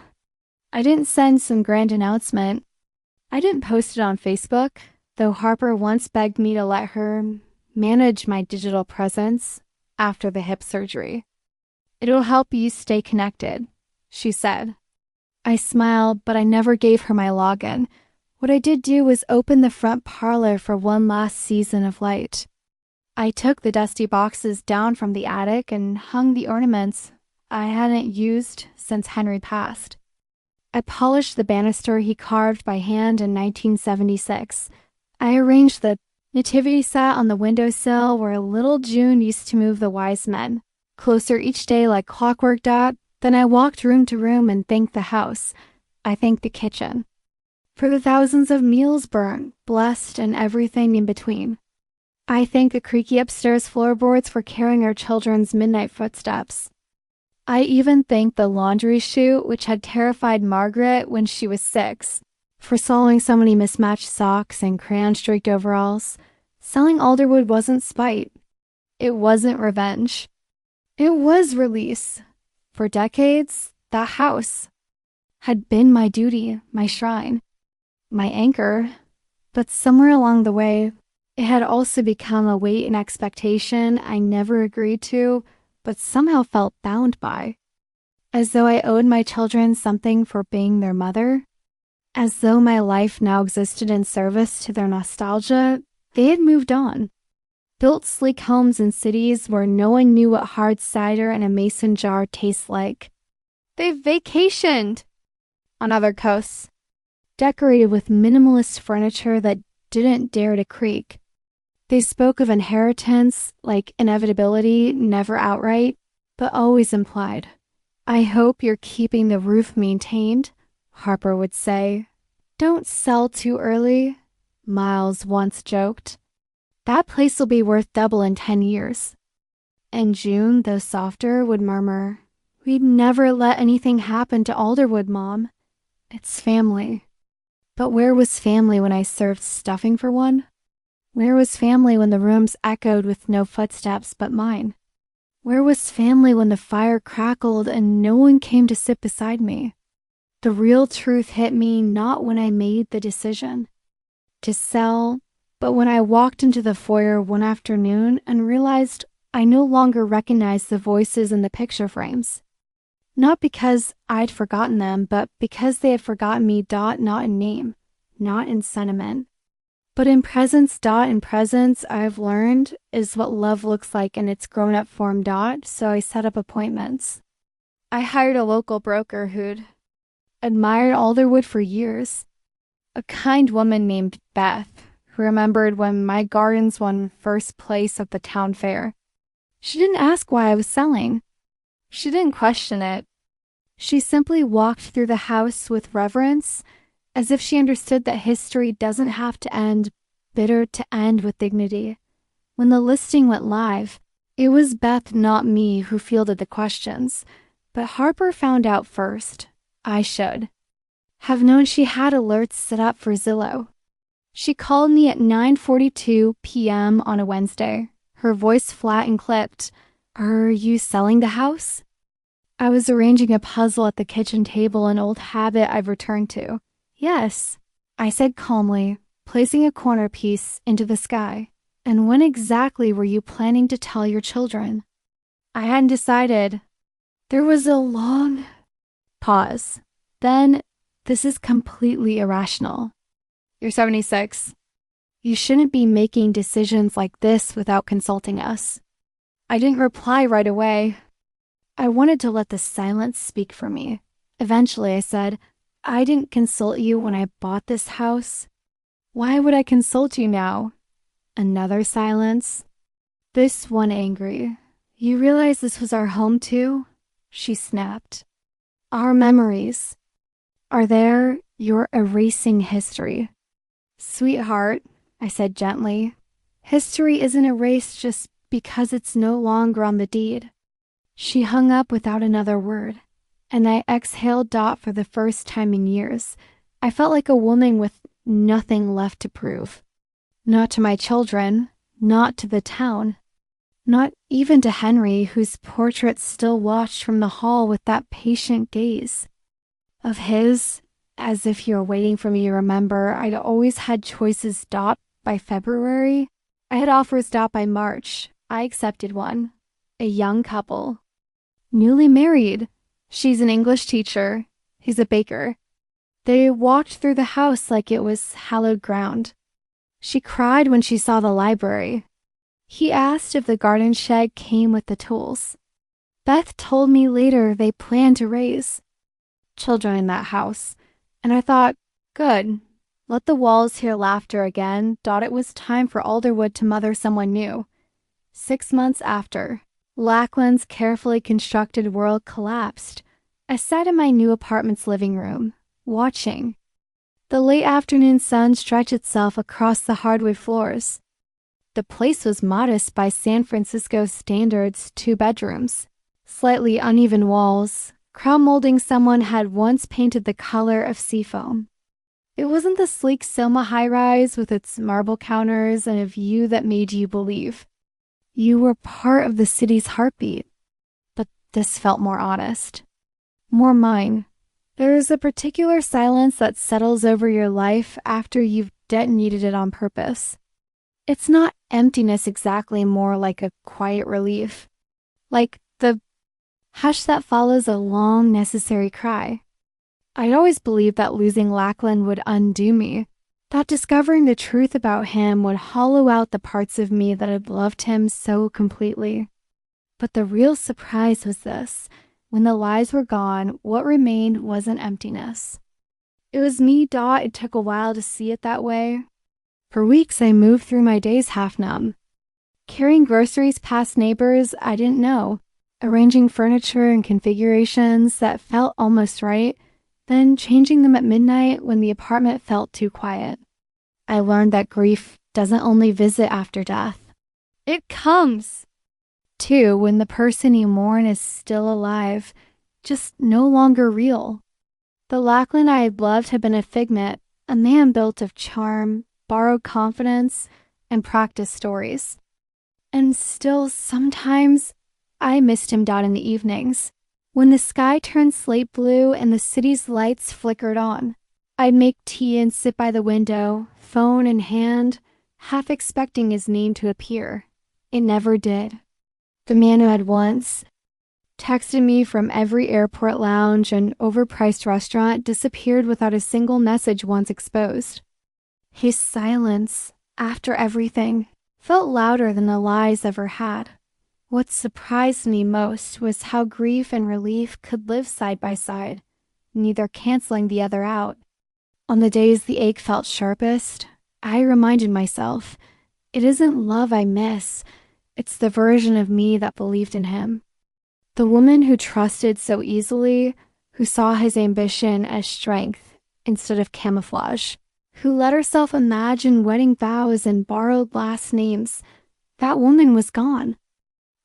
Speaker 1: I didn't send some grand announcement. I didn't post it on Facebook, though Harper once begged me to let her manage my digital presence after the hip surgery. It'll help you stay connected, she said. I smiled, but I never gave her my login. What I did do was open the front parlor for one last season of light. I took the dusty boxes down from the attic and hung the ornaments I hadn't used since Henry passed. I polished the banister he carved by hand in 1976. I arranged the nativity set on the windowsill where little June used to move the wise men, closer each day like clockwork. Then I walked room to room and thanked the house. I thanked the kitchen for the thousands of meals burnt, blessed, and everything in between. I thanked the creaky upstairs floorboards for carrying our children's midnight footsteps. I even thanked the laundry chute, which had terrified Margaret when she was 6, for sewing so many mismatched socks and crayon-streaked overalls. Selling Alderwood wasn't spite. It wasn't revenge. It was release. For decades, that house had been my duty, my shrine, my anchor. But somewhere along the way, it had also become a weight and expectation I never agreed to, but somehow felt bound by. As though I owed my children something for being their mother. As though my life now existed in service to their nostalgia. They had moved on. Built sleek homes in cities where no one knew what hard cider in a mason jar tastes like. They vacationed on other coasts, decorated with minimalist furniture that didn't dare to creak. They spoke of inheritance like inevitability, never outright, but always implied. I hope you're keeping the roof maintained, Harper would say. Don't sell too early, Miles once joked. That place will be worth double in 10 years. And June, though softer, would murmur, We'd never let anything happen to Alderwood, Mom. It's family. But where was family when I served stuffing for one? Where was family when the rooms echoed with no footsteps but mine? Where was family when the fire crackled and no one came to sit beside me? The real truth hit me not when I made the decision to sell, but when I walked into the foyer one afternoon and realized I no longer recognized the voices in the picture frames. Not because I'd forgotten them, but because they had forgotten me. Not in name, not in sentiment, but in presence. In presence, I've learned, is what love looks like in its grown-up form. So I set up appointments. I hired a local broker who'd admired Alderwood for years. A kind woman named Beth, who remembered when my gardens won first place at the town fair. She didn't ask why I was selling. She didn't question it. She simply walked through the house with reverence, as if she understood that history doesn't have to end bitter to end with dignity. When the listing went live, it was Beth, not me, who fielded the questions. But Harper found out first. I should have known she had alerts set up for Zillow. She called me at 9:42 p.m. on a Wednesday, her voice flat and clipped. "Are you selling the house?" I was arranging a puzzle at the kitchen table, an old habit I've returned to. "Yes," I said calmly, placing a corner piece into the sky. "And when exactly were you planning to tell your children?" I hadn't decided. There was a long pause. Then, "This is completely irrational. You're 76. You shouldn't be making decisions like this without consulting us." I didn't reply right away. I wanted to let the silence speak for me. Eventually, I said, "I didn't consult you when I bought this house. Why would I consult you now?" Another silence. This one angry. "You realize this was our home too?" She snapped. "Our memories are there. You're erasing history." "Sweetheart," I said gently, "history isn't erased just because it's no longer on the deed." She hung up without another word, and I exhaled for the first time in years. I felt like a woman with nothing left to prove. Not to my children, not to the town, not even to Henry, whose portrait still watched from the hall with that patient gaze of his, as if he were waiting for me to remember I'd always had choices by February. I had offers by March. I accepted one. A young couple. Newly married. She's an English teacher. He's a baker. They walked through the house like it was hallowed ground. She cried when she saw the library. He asked if the garden shed came with the tools. Beth told me later they planned to raise children in that house, and I thought, good. Let the walls hear laughter again. Thought it was time for Alderwood to mother someone new. 6 months after, Lackland's carefully constructed world collapsed. I sat in my new apartment's living room, watching. The late afternoon sun stretched itself across the hardwood floors. The place was modest by San Francisco standards, 2 bedrooms, slightly uneven walls, crown molding someone had once painted the color of seafoam. It wasn't the sleek Soma high-rise with its marble counters and a view that made you believe you were part of the city's heartbeat. But this felt more honest, more mine. There's a particular silence that settles over your life after you've detonated it on purpose. It's not emptiness exactly, more like a quiet relief. Like the hush that follows a long, necessary cry. I'd always believed that losing Lackland would undo me, that discovering the truth about him would hollow out the parts of me that had loved him so completely. But the real surprise was this. When the lies were gone, what remained wasn't emptiness. It was me. It took a while to see it that way. For weeks, I moved through my days half numb, carrying groceries past neighbors I didn't know, arranging furniture in configurations that felt almost right, then changing them at midnight when the apartment felt too quiet. I learned that grief doesn't only visit after death. It comes, too, when the person you mourn is still alive, just no longer real. The Lackland I had loved had been a figment, a man built of charm, borrowed confidence, and practiced stories. And still, sometimes, I missed him in the evenings. When the sky turned slate blue and the city's lights flickered on, I'd make tea and sit by the window, phone in hand, half expecting his name to appear. It never did. The man who had once texted me from every airport lounge and overpriced restaurant disappeared without a single message once exposed. His silence, after everything, felt louder than the lies ever had. What surprised me most was how grief and relief could live side by side, neither canceling the other out. On the days the ache felt sharpest, I reminded myself, it isn't love I miss, it's the version of me that believed in him. The woman who trusted so easily, who saw his ambition as strength instead of camouflage, who let herself imagine wedding vows and borrowed last names, that woman was gone.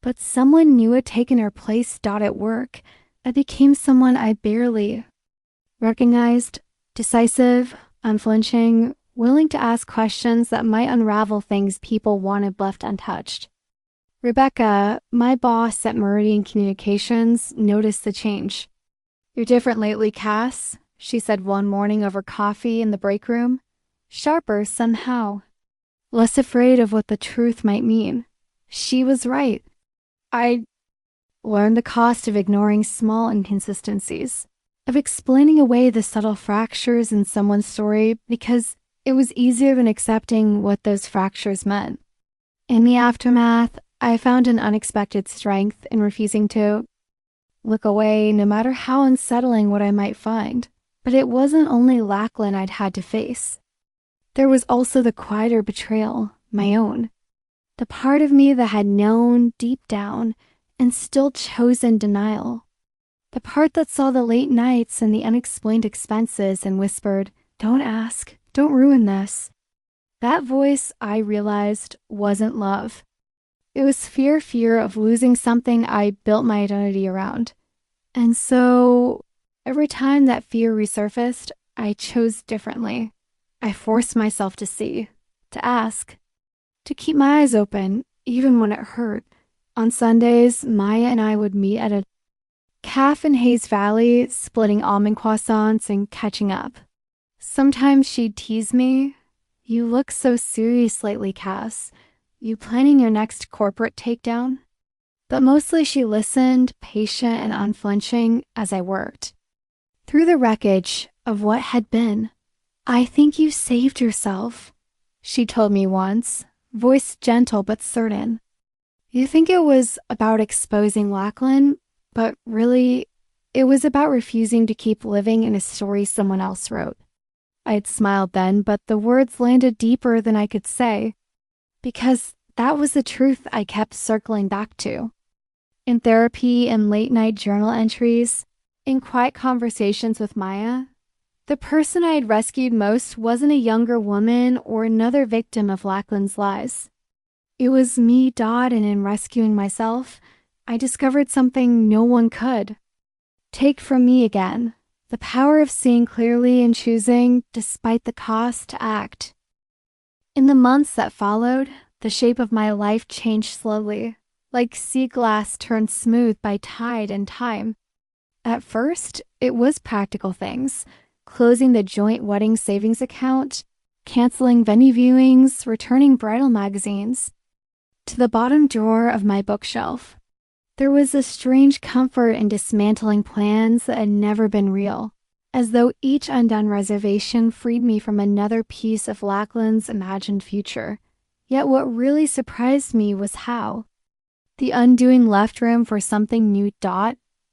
Speaker 1: But someone new had taken her place. At work, I became someone I barely recognized, decisive, unflinching, willing to ask questions that might unravel things people wanted left untouched. Rebecca, my boss at Meridian Communications, noticed the change. "You're different lately, Cass," she said one morning over coffee in the break room. "Sharper somehow. Less afraid of what the truth might mean." She was right. I learned the cost of ignoring small inconsistencies, of explaining away the subtle fractures in someone's story because it was easier than accepting what those fractures meant. In the aftermath, I found an unexpected strength in refusing to look away, no matter how unsettling what I might find. But it wasn't only Lachlan I'd had to face. There was also the quieter betrayal, my own. The part of me that had known deep down and still chosen denial. The part that saw the late nights and the unexplained expenses and whispered, "Don't ask, don't ruin this." That voice, I realized, wasn't love. It was fear of losing something I built my identity around. And so, every time that fear resurfaced, I chose differently. I forced myself to see, to ask, to keep my eyes open, even when it hurt. On Sundays, Maya and I would meet at a cafe in Hayes Valley, splitting almond croissants and catching up. Sometimes she'd tease me, "You look so serious lately, Cass. You planning your next corporate takedown?" But mostly she listened, patient and unflinching, as I worked. Through the wreckage of what had been, "I think you saved yourself," she told me once, voice gentle but certain. You think it was about exposing Lachlan, but really, it was about refusing to keep living in a story someone else wrote. I had smiled then, but the words landed deeper than I could say, because that was the truth I kept circling back to. In therapy and late-night journal entries, in quiet conversations with Maya, the person I had rescued most wasn't a younger woman or another victim of Lachlan's lies. It was me, Dodd, and in rescuing myself, I discovered something no one could. Take from me again, the power of seeing clearly and choosing, despite the cost, to act. In the months that followed, the shape of my life changed slowly, like sea glass turned smooth by tide and time. At first, it was practical things, closing the joint wedding savings account, canceling venue viewings, returning bridal magazines. To the bottom drawer of my bookshelf, there was a strange comfort in dismantling plans that had never been real, as though each undone reservation freed me from another piece of Lachlan's imagined future. Yet what really surprised me was how. The undoing left room for something new.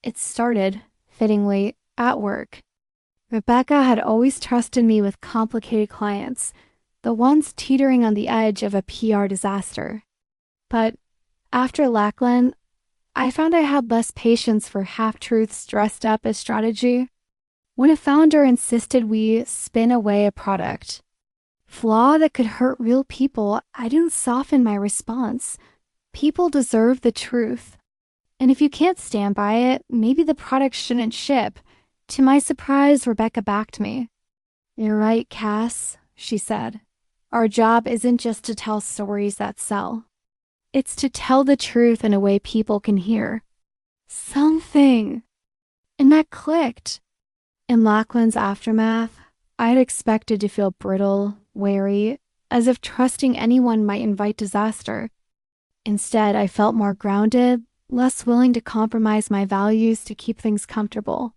Speaker 1: It started, fittingly, at work. Rebecca had always trusted me with complicated clients, the ones teetering on the edge of a PR disaster. But after Lachlan, I found I had less patience for half-truths dressed up as strategy. When a founder insisted we spin away a product, flaw that could hurt real people, I didn't soften my response. People deserve the truth. And if you can't stand by it, maybe the product shouldn't ship. To my surprise, Rebecca backed me. "You're right, Cass," she said. "Our job isn't just to tell stories that sell. It's to tell the truth in a way people can hear." Something. And that clicked. In Lachlan's aftermath, I had expected to feel brittle, wary, as if trusting anyone might invite disaster. Instead, I felt more grounded, less willing to compromise my values to keep things comfortable.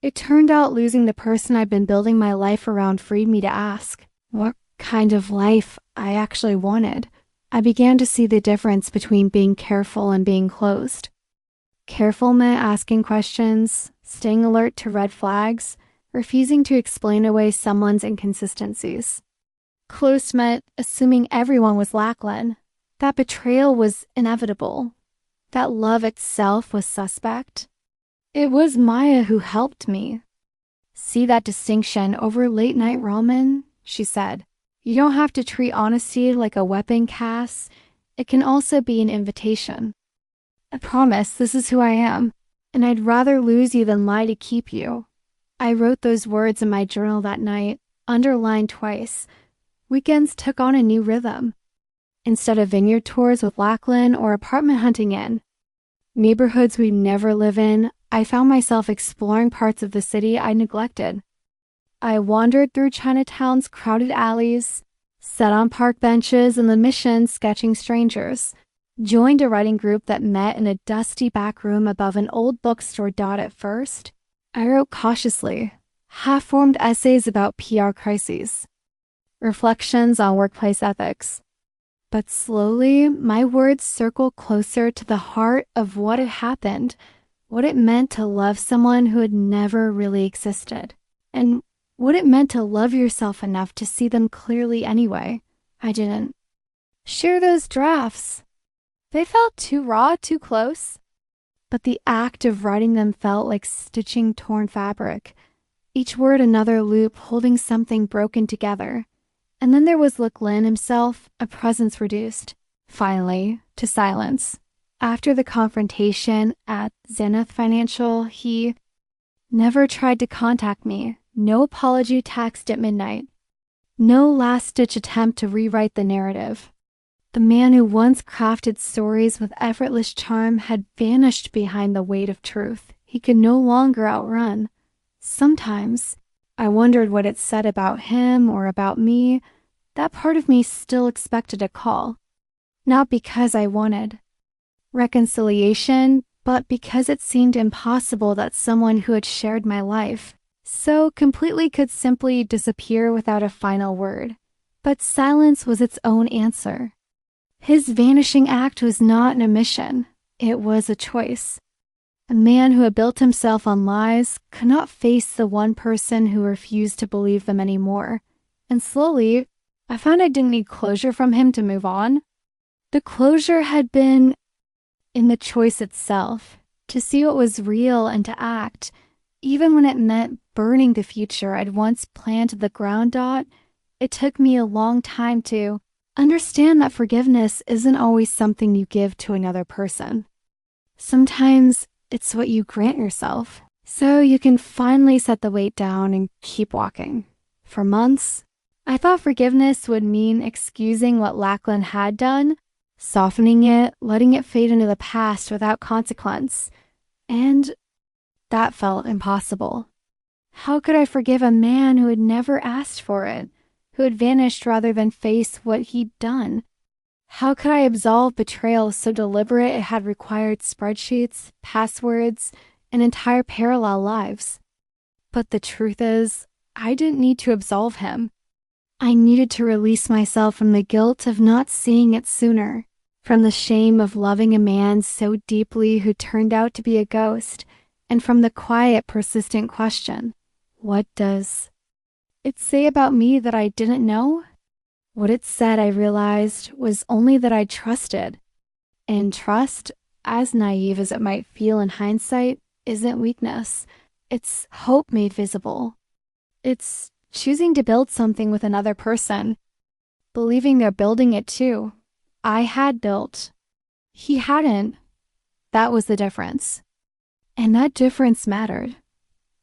Speaker 1: It turned out losing the person I'd been building my life around freed me to ask what kind of life I actually wanted. I began to see the difference between being careful and being closed. Careful meant asking questions, staying alert to red flags, refusing to explain away someone's inconsistencies. Closed meant assuming everyone was Lachlan, that betrayal was inevitable, that love itself was suspect. It was Maya who helped me see that distinction over late-night ramen, she said. "You don't have to treat honesty like a weapon, Cass. It can also be an invitation. I promise this is who I am, and I'd rather lose you than lie to keep you." I wrote those words in my journal that night, underlined twice, Weekends took on a new rhythm. Instead of vineyard tours with Lachlan or apartment hunting in neighborhoods we'd never live in, I found myself exploring parts of the city I neglected. I wandered through Chinatown's crowded alleys, sat on park benches in the Mission sketching strangers, joined a writing group that met in a dusty back room above an old bookstore. At first, I wrote cautiously, half-formed essays about PR crises, reflections on workplace ethics. But slowly, my words circled closer to the heart of what had happened, what it meant to love someone who had never really existed, and what it meant to love yourself enough to see them clearly anyway. I didn't share those drafts. They felt too raw, too close. But the act of writing them felt like stitching torn fabric, each word another loop holding something broken together. And then there was Lachlan himself, a presence reduced, finally, to silence. After the confrontation at Zenith Financial, he never tried to contact me. No apology text at midnight. No last-ditch attempt to rewrite the narrative. The man who once crafted stories with effortless charm had vanished behind the weight of truth he could no longer outrun. Sometimes I wondered what it said about him or about me. That part of me still expected a call. Not because I wanted reconciliation, but because it seemed impossible that someone who had shared my life so completely could simply disappear without a final word. But silence was its own answer. His vanishing act was not an omission. It was a choice. A man who had built himself on lies could not face the one person who refused to believe them anymore. And slowly, I found I didn't need closure from him to move on. The closure had been in the choice itself, to see what was real and to act, even when it meant burning the future I'd once planned to the ground. It took me a long time to understand that forgiveness isn't always something you give to another person. Sometimes it's what you grant yourself, so you can finally set the weight down and keep walking. For months, I thought forgiveness would mean excusing what Lachlan had done, softening it, letting it fade into the past without consequence. And that felt impossible. How could I forgive a man who had never asked for it, who had vanished rather than face what he'd done? How could I absolve betrayal so deliberate it had required spreadsheets, passwords, and entire parallel lives? But the truth is, I didn't need to absolve him. I needed to release myself from the guilt of not seeing it sooner, from the shame of loving a man so deeply who turned out to be a ghost, and from the quiet, persistent question, what does it say about me that I didn't know? What it said, I realized, was only that I trusted. And trust, as naive as it might feel in hindsight, isn't weakness. It's hope made visible. It's choosing to build something with another person, believing they're building it too. I had built. He hadn't. That was the difference. And that difference mattered.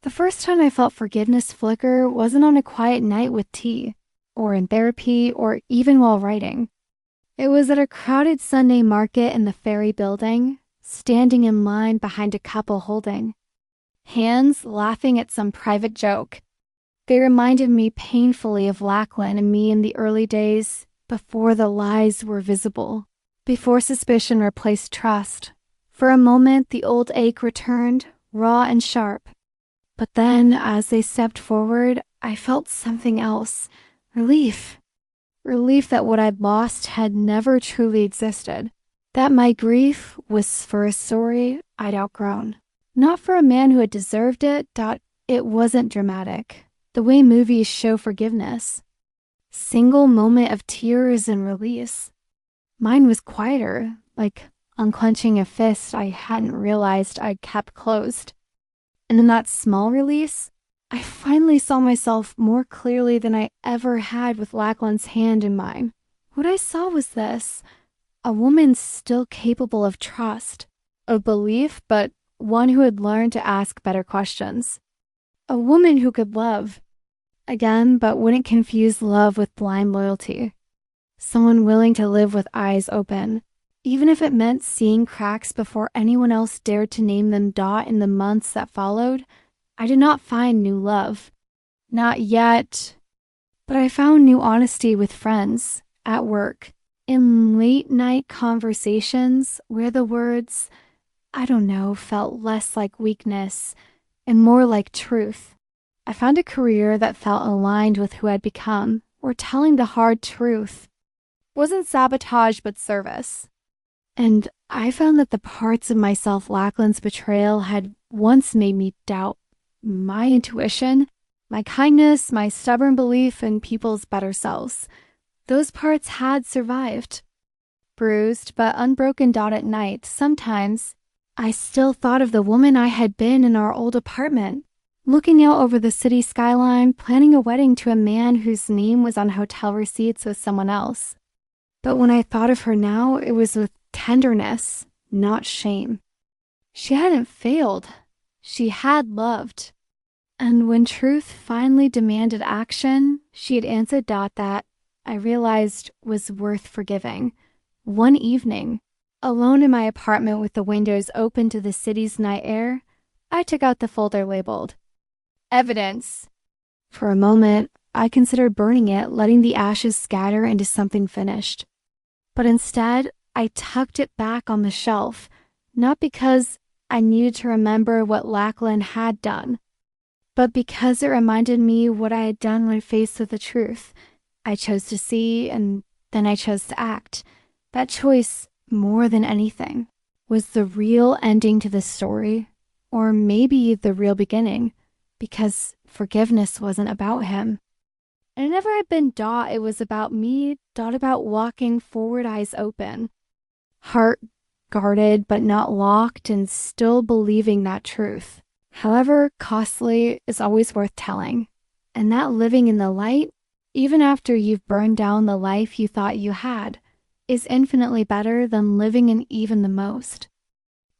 Speaker 1: The first time I felt forgiveness flicker wasn't on a quiet night with tea, or in therapy, or even while writing. It was at a crowded Sunday market in the Ferry Building, standing in line behind a couple holding hands, laughing at some private joke. They reminded me painfully of Lachlan and me in the early days, before the lies were visible, before suspicion replaced trust. For a moment, the old ache returned, raw and sharp. But then, as they stepped forward, I felt something else. Relief. Relief that what I'd lost had never truly existed. That my grief was for a story I'd outgrown. Not for a man who had deserved it. It wasn't dramatic, the way movies show forgiveness. Single moment of tears and release. Mine was quieter, like unclenching a fist I hadn't realized I'd kept closed. And in that small release, I finally saw myself more clearly than I ever had with Lachlan's hand in mine. What I saw was this: a woman still capable of trust, of belief, but one who had learned to ask better questions. A woman who could love, again, but wouldn't confuse love with blind loyalty. Someone willing to live with eyes open, even if it meant seeing cracks before anyone else dared to name them. In the months that followed, I did not find new love. Not yet. But I found new honesty with friends, at work, in late-night conversations where the words, I don't know, felt less like weakness and more like truth. I found a career that felt aligned with who I'd become, or telling the hard truth. Wasn't sabotage, but service. And I found that the parts of myself Lackland's betrayal had once made me doubt my intuition, my kindness, my stubborn belief in people's better selves. Those parts had survived. Bruised but unbroken. At night, sometimes I still thought of the woman I had been in our old apartment, looking out over the city skyline, planning a wedding to a man whose name was on hotel receipts with someone else. But when I thought of her now, it was with tenderness, not shame. She hadn't failed. She had loved. And when truth finally demanded action, she had answered that I realized was worth forgiving. One evening, alone in my apartment with the windows open to the city's night air, I took out the folder labeled Evidence. For a moment, I considered burning it, letting the ashes scatter into something finished. But instead, I tucked it back on the shelf, not because I needed to remember what Lackland had done, but because it reminded me what I had done when faced with the truth. I chose to see, and then I chose to act. That choice, more than anything, was the real ending to this story, or maybe the real beginning, because forgiveness wasn't about him. And it never had been it was about me, about walking forward, eyes open, heart guarded but not locked, and still believing that truth, however costly, is always worth telling. And that living in the light, even after you've burned down the life you thought you had, is infinitely better than living in even the most.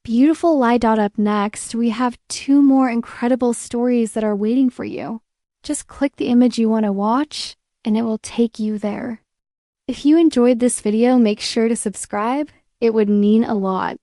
Speaker 1: Beautiful lie. Up next, we have 2 more incredible stories that are waiting for you. Just click the image you want to watch, and it will take you there. If you enjoyed this video, make sure to subscribe. It would mean a lot.